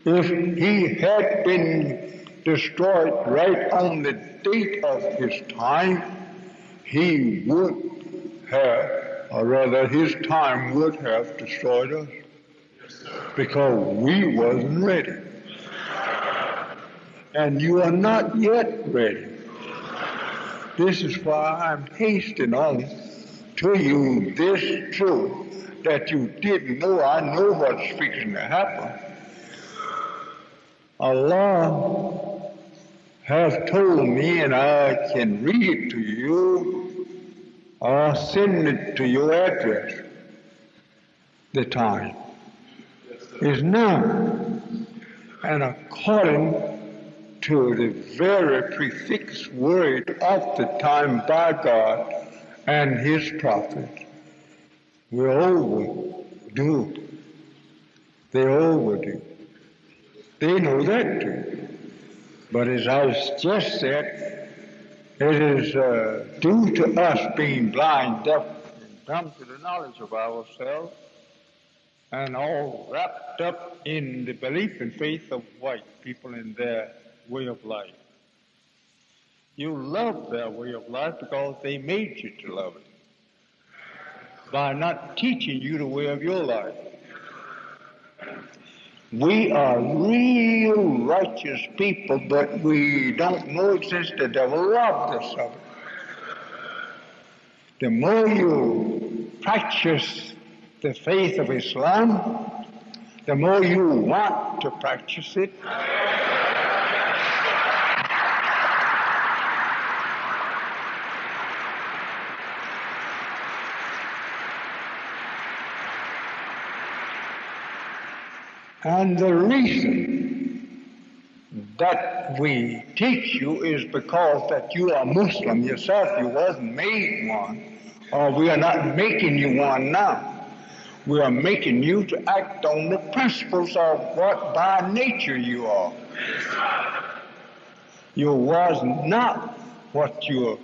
If he had been destroyed right on the date of his time, he would have, or rather his time would have destroyed us, because we wasn't ready. And you are not yet ready. This is why I'm hasting on to you this truth that you didn't know. I know what's fixing to happen. Allah has told me, and I can read it to you or send it to your address. The time is now. And according to the very prefix word of the time by God and his prophets, we're overdue. They're overdue. They know that too. But as I just said, it is due to us being blind, deaf, and dumb to the knowledge of ourselves, and all wrapped up in the belief and faith of white people in their way of life. You love their way of life because they made you to love it by not teaching you the way of your life. We are real righteous people, but we don't know it since the devil robbed us of it. The more you practice the faith of Islam, the more you want to practice it. And the reason that we teach you is because that you are Muslim yourself. You wasn't made one, or we are not making you one now. We are making you to act on the principles of what by nature you are. You was not what you're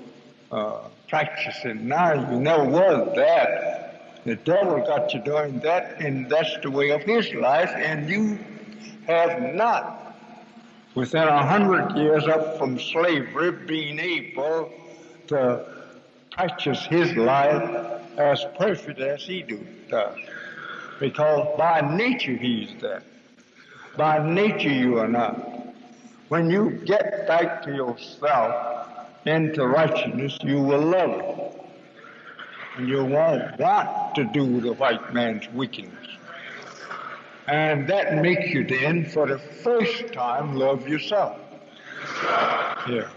practicing now. You never was that. The devil got you doing that, and that's the way of his life, and you have not, within 100 years up from slavery, been able to practice his life as perfect as he does. Because by nature he's that. By nature you are not. When you get back to yourself, into righteousness, you will love it. And you won't want to do the white man's wickedness. And that makes you then, for the first time, love yourself. Yeah.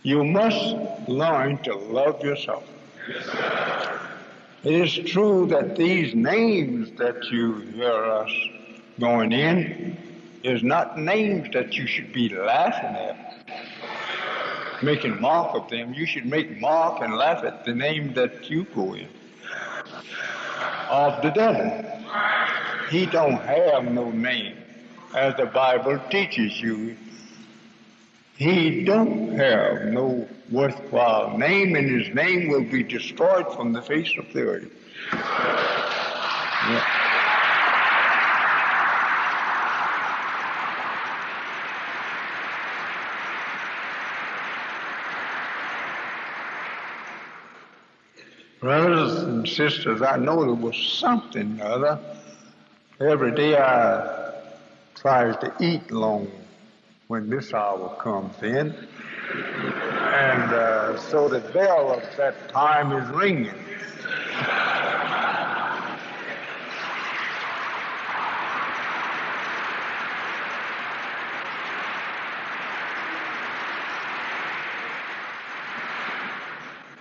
You must learn to love yourself. It is true that these names that you hear us going in is not names that you should be laughing at, making mock of them. You should make mock and laugh at the name that you go in, of the devil. He don't have no name, as the Bible teaches you. He don't have no worthwhile name, and his name will be destroyed from the face of the earth. Yeah. Brothers and sisters, I know there was something or other. Every day I try to eat long when this hour comes in. And so the bell of that time is ringing.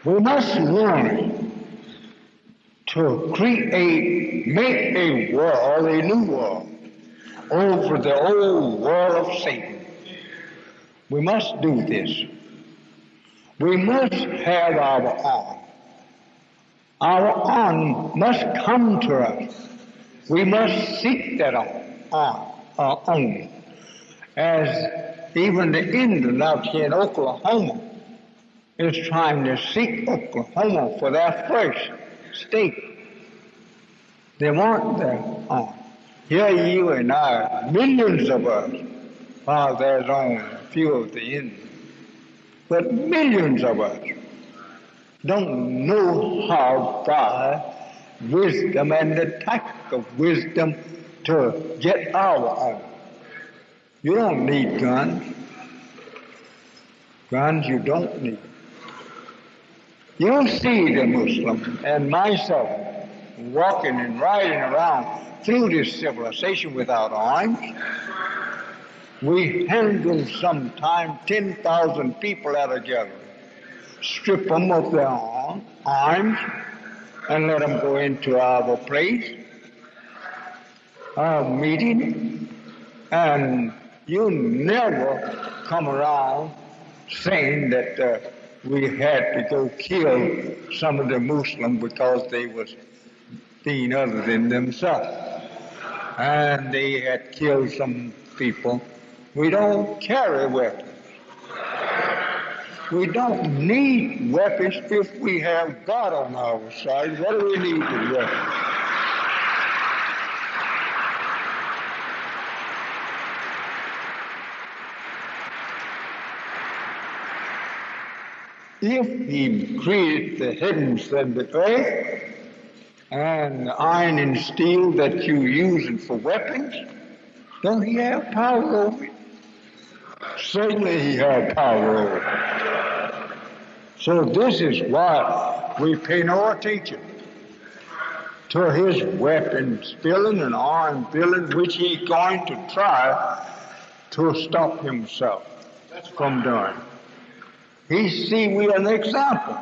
We must learn to make a world, a new world, over the old world of Satan. We must do this. We must have our arm. Our arm must come to us. We must seek that arm. As even the Indians out here in Oklahoma is trying to seek Oklahoma for their first state. They want their arm. Here you and I, millions of us, while there's only a few of the Indians, but millions of us don't know how God, wisdom and the tact of wisdom to get our own. You don't need guns. Guns you don't need. You see the Muslim and myself walking and riding around through this civilization without arms. We handle sometimes 10,000 people at a gathering, strip them of their arms, and let them go into our place, our meeting, and you never come around saying that we had to go kill some of the Muslims because they was being other than themselves. And they had killed some people. We don't carry weapons. We don't need weapons if we have God on our side. What do we need with weapons? If he created the heavens and the earth, and the iron and steel that you're using for weapons, don't he have power over it? Certainly he has power over it. So this is why we pay no attention to his weapons building and arm building, which he's going to try to stop himself from doing. We are an example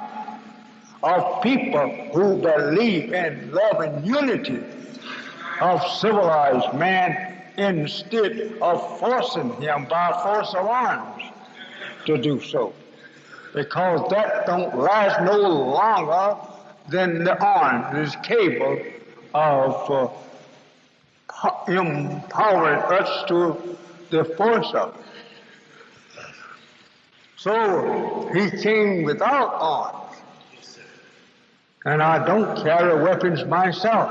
of people who believe in love and unity of civilized man instead of forcing him by force of arms to do so. Because that don't last no longer than the arm is capable of empowering us to the force of it. So he came without arms. And I don't carry weapons myself.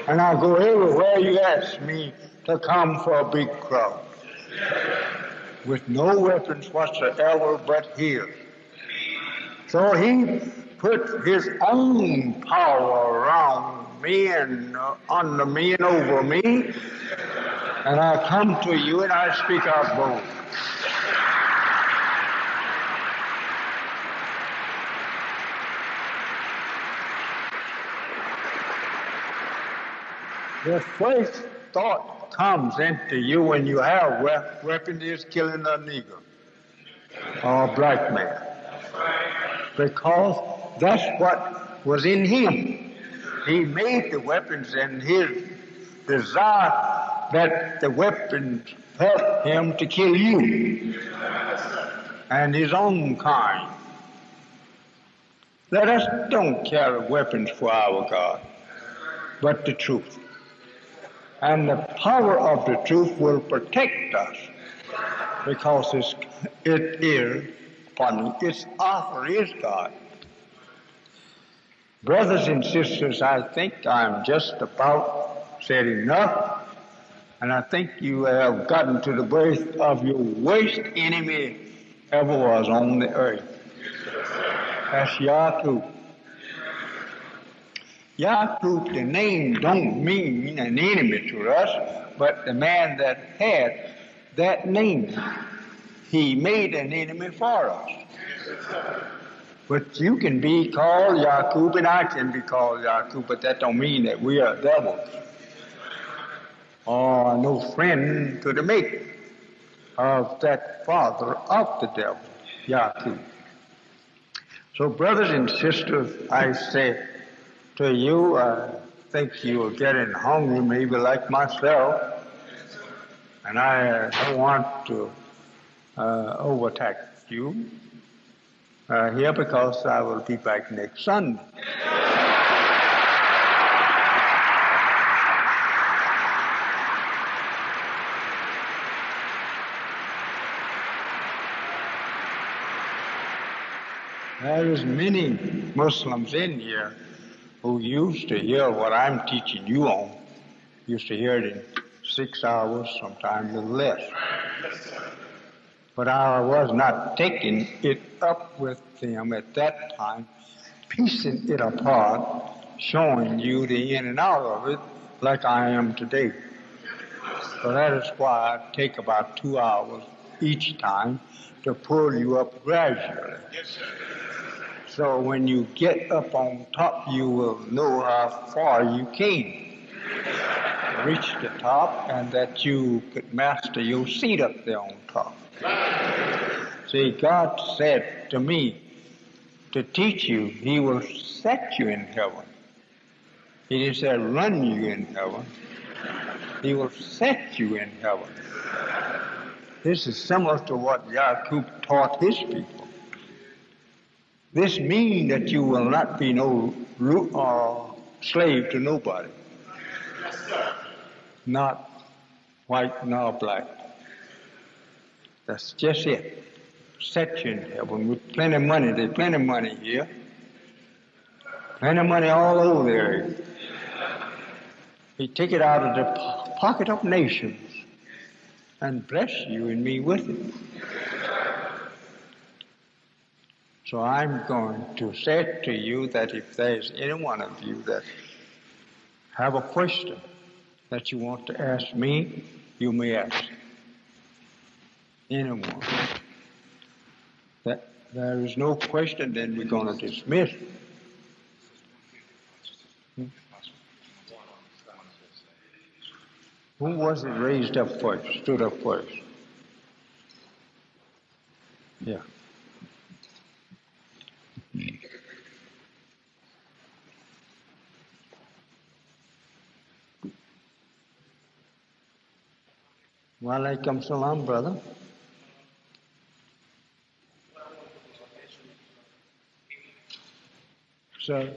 And I go everywhere you ask me to come for a big crowd. With no weapons whatsoever but his. So he put his own power around me and under me and over me. And I come to you and I speak out bold. The first thought comes into you when you have weapons is killing a nigger or a black man. Because that's what was in him. He made the weapons and his desire that the weapons help him to kill you and his own kind. Let us don't carry weapons for our God, but the truth. And the power of the truth will protect us because its author is God. Brothers and sisters, I think I'm just about said enough, and I think you have gotten to the birth of your worst enemy ever was on the earth. That's Yakub. Yakub, the name don't mean an enemy to us, but the man that had that name. He made an enemy for us. But you can be called Yaqub and I can be called Yaqub, but that don't mean that we are devils. Or no friend to the mate of that father of the devil, Yaqub. So brothers and sisters, I say to you, I think you are getting hungry, maybe like myself, and I don't want to overtake you here because I will be back next Sunday. There is many Muslims in here who used to hear what I'm teaching you on. Used to hear it in 6 hours, sometimes a little less. But I was not taking it up with them at that time, piecing it apart, showing you the in and out of it like I am today. So that is why I take about 2 hours each time to pull you up gradually. So when you get up on top, you will know how far you came to reach the top and that you could master your seat up there on top. See, God said to me to teach you, He will set you in heaven. He didn't say run you in heaven. He will set you in heaven. This is similar to what Yaqub taught his people. This means that you will not be no slave to nobody. Not white nor black. That's just it. Set you in heaven with plenty of money. There's plenty of money here. Plenty of money all over there. He take it out of the pocket of nations and bless you and me with it. So I'm going to say to you that if there's any one of you that have a question that you want to ask me, you may ask anyone. That there is no question, then we're going to dismiss. Who was it raised up first, stood up first? Yeah. Walaikum salam, brother. Sir. I want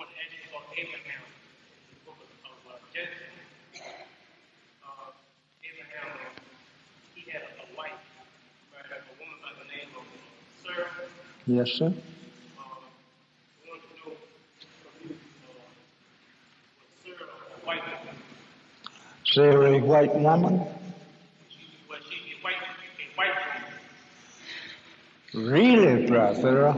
to ask you about Abraham, the book of Genesis. Abraham, he had a wife, right, a woman by the name of Sarah. Yes, sir. I want to know from you, was Sarah a white woman? Sarah, a white woman? Was she a white woman? Really, brother?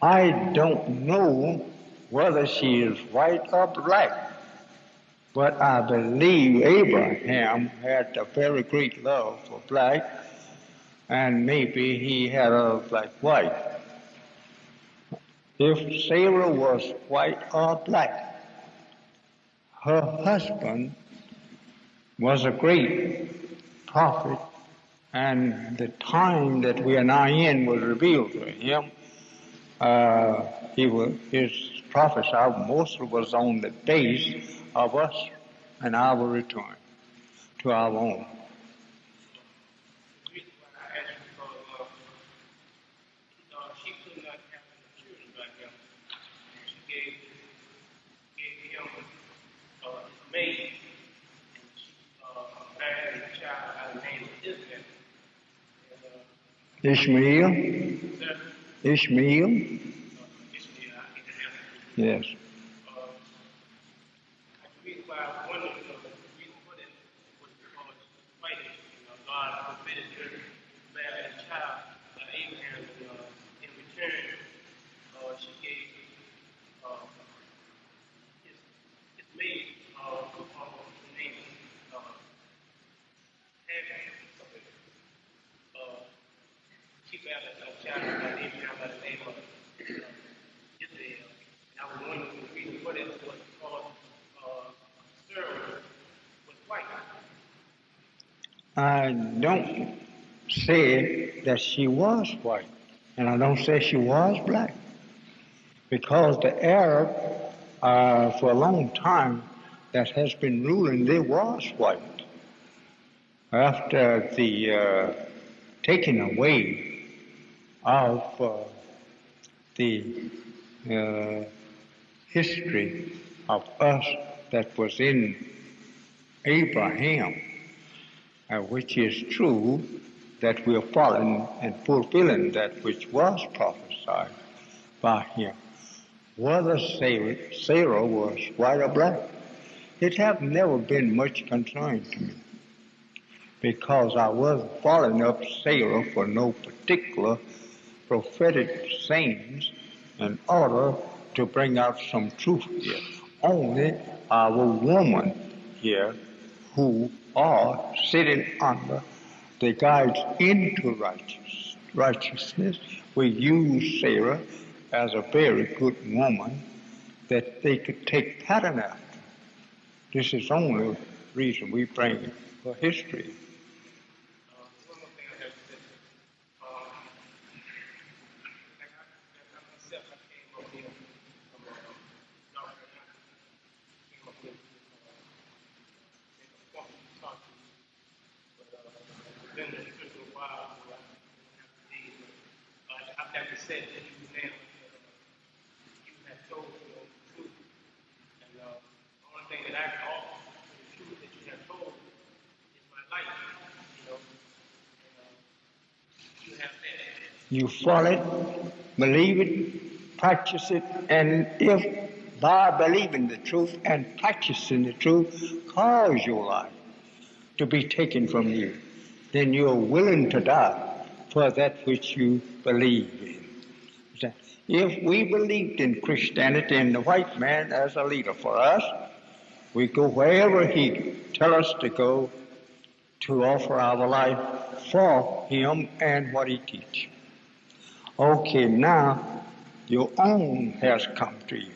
I don't know whether she is white or black, but I believe Abraham had a very great love for black, and maybe he had a white. If Sarah was white or black, her husband was a great prophet, and the time that we are now in was revealed to him. His prophecy mostly was on the days of us and our return to our own. The reason why I asked you because she could not have any children by him. She gave him his maid, and she married a child by the name of Ishmael. Ishmael? Ishmael? Yes. The reason why I wonder, the reason for that was because she was fighting. God permitted her to marry a child by Abraham, and in return, she gave his maid the name She found a child by the name of Israel. And I was wondering the reason for this was because Sarah was white. I don't say that she was white, and I don't say she was black, because the Arab, for a long time, that has been ruling, they was white. After the taking away of the history of us that was in Abraham, which is true, that we are following and fulfilling that which was prophesied by him. Whether Sarah was white or black, it have never been much concern to me, because I wasn't following up Sarah for no particular prophetic sayings in order to bring out some truth here. Only our woman here who are sitting under the guides into righteousness. We use Sarah as a very good woman that they could take pattern after. This is the only reason we bring her history. One more thing I have to say. Myself, I came up here from North Carolina. Came up here to talk to you. But it's been a little while. I've never said to you now you have told me the truth. And the only thing that I can offer the truth that you have told is my life. You know, and you have that. You follow it, believe it, practice it, and if by believing the truth and practicing the truth cause your life to be taken from you, then you're willing to die for that which you believe in. If we believed in Christianity and the white man as a leader for us, we go wherever he tell us to go to offer our life for him and what he teach. Okay, now your own has come to you.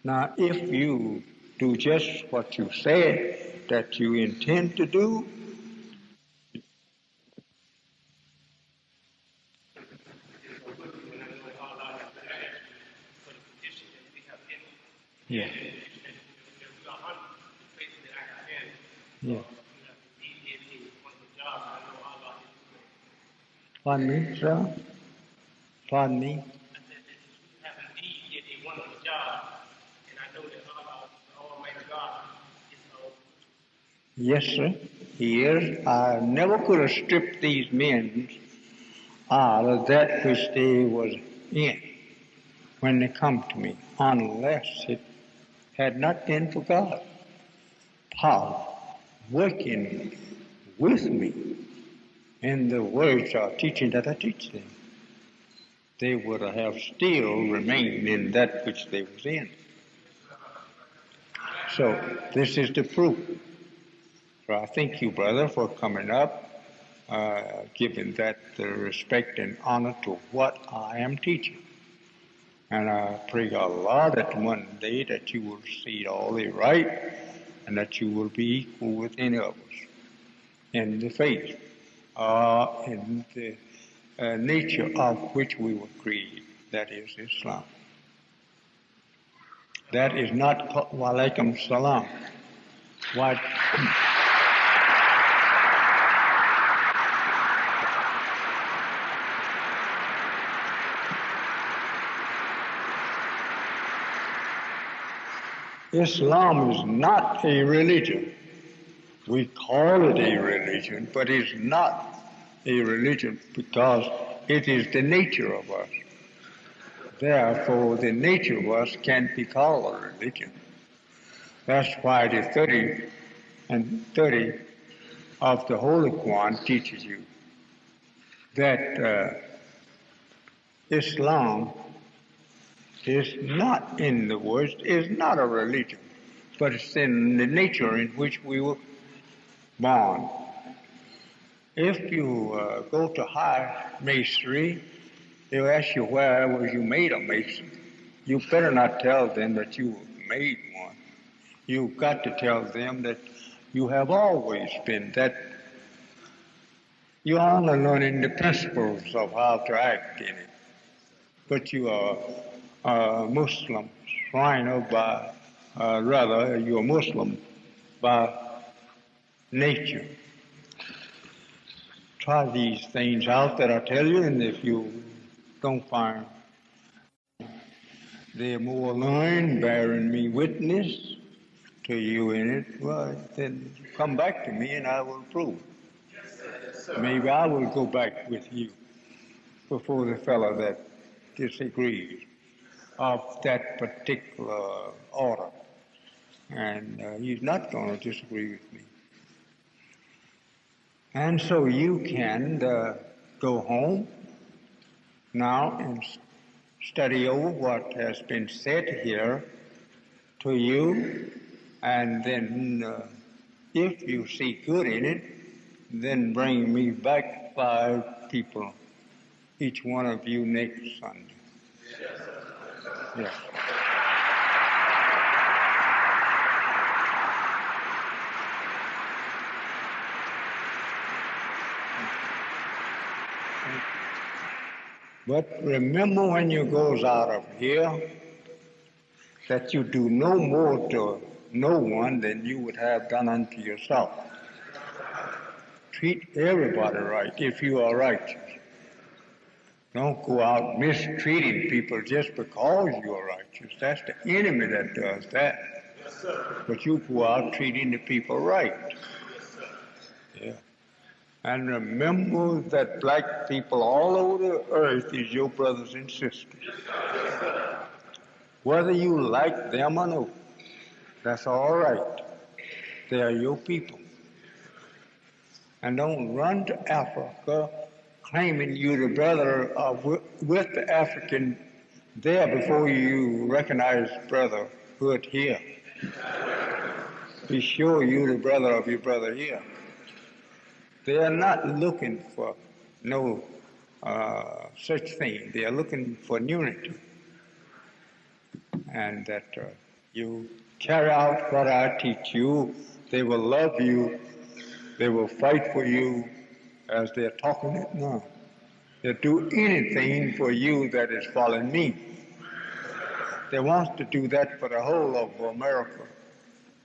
Now, if you do just what you said that you intend to do, yeah. Yeah. Pardon me, sir? Pardon me? Yes, sir. He is. I never could have stripped these men out of that which they was in when they come to me, unless it had not been for God. Power working with me in the words or teaching that I teach them, they would have still remained in that which they was in. So this is the proof. So I thank you, brother, for coming up, giving that respect and honor to what I am teaching. And I pray Allah that one day that you will see it all right, and that you will be equal with any of us in the faith, in the nature of which we were created, that is Islam. That is not wa alaikum salam. What? Islam is not a religion. We call it a religion, but it's not a religion because it is the nature of us. Therefore, the nature of us can't be called a religion. That's why the 30 and 30 of the Holy Quran teaches you that Islam is not, in the words, is not a religion, but it's in the nature in which we were born. if you go to high masonry, they'll ask you where was you made a mason. You better not tell them that you made one. You've got to tell them that you have always been that. You're only learning the principles of how to act in it. But you are a Muslim Shriner by, you're a Muslim by nature. Try these things out that I tell you, and if you don't find they're more learned, bearing me witness to you in it, well, then come back to me and I will prove. Maybe I will go back with you before the fellow that disagrees of that particular order. And he's not going to disagree with me. And so you can go home now and study over what has been said here to you, and then if you see good in it, then bring me back 5 people, each one of you next Sunday. Yes. But remember when you goes out of here that you do no more to no one than you would have done unto yourself. Treat everybody right if you are righteous. Don't go out mistreating people just because you are righteous. That's the enemy that does that. Yes, sir. But you go out treating the people right. Yes, sir. Yeah. And remember that black people all over the earth is your brothers and sisters. Whether you like them or no, that's all right. They are your people. And don't run to Africa claiming you the brother with the African there before you recognize brotherhood here. Be sure you the brother of your brother here. They are not looking for no such thing. They are looking for unity. And that you carry out what I teach you. They will love you. They will fight for you as they're talking it now. They'll do anything for you that is following me. They want to do that for the whole of America,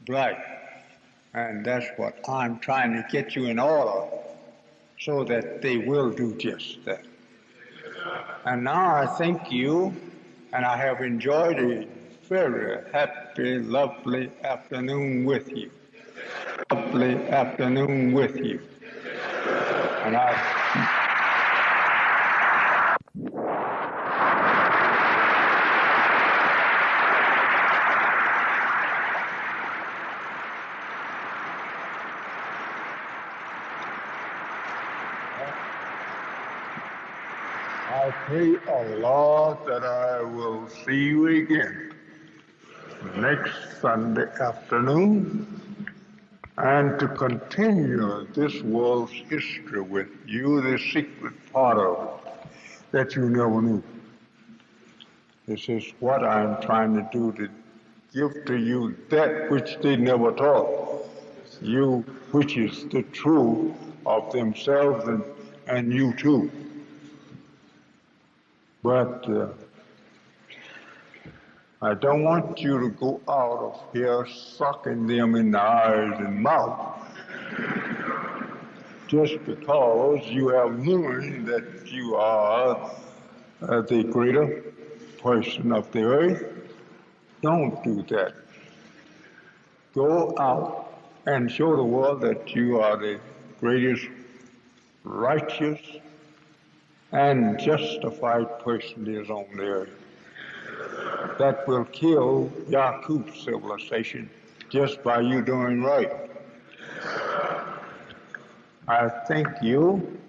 black. And that's what I'm trying to get you in order so that they will do just that. And now I thank you, and I have enjoyed a very happy, lovely afternoon with you. Lovely afternoon with you. And I pray Allah that I will see you again next Sunday afternoon and to continue this world's history with you, the secret part of it that you never knew. This is what I'm trying to do, to give to you that which they never taught you, which is the truth of themselves and you too. But I don't want you to go out of here sucking them in the eyes and mouth just because you have learned that you are the greater person of the earth. Don't do that. Go out and show the world that you are the greatest righteous and justified person is on the earth. That will kill Yakub's civilization just by you doing right. I thank you,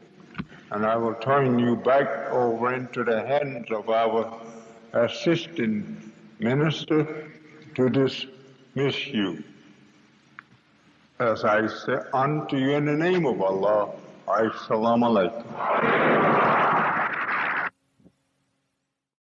and I will turn you back over into the hands of our assistant minister to dismiss you. As I say unto you in the name of Allah, Assalamu alaikum.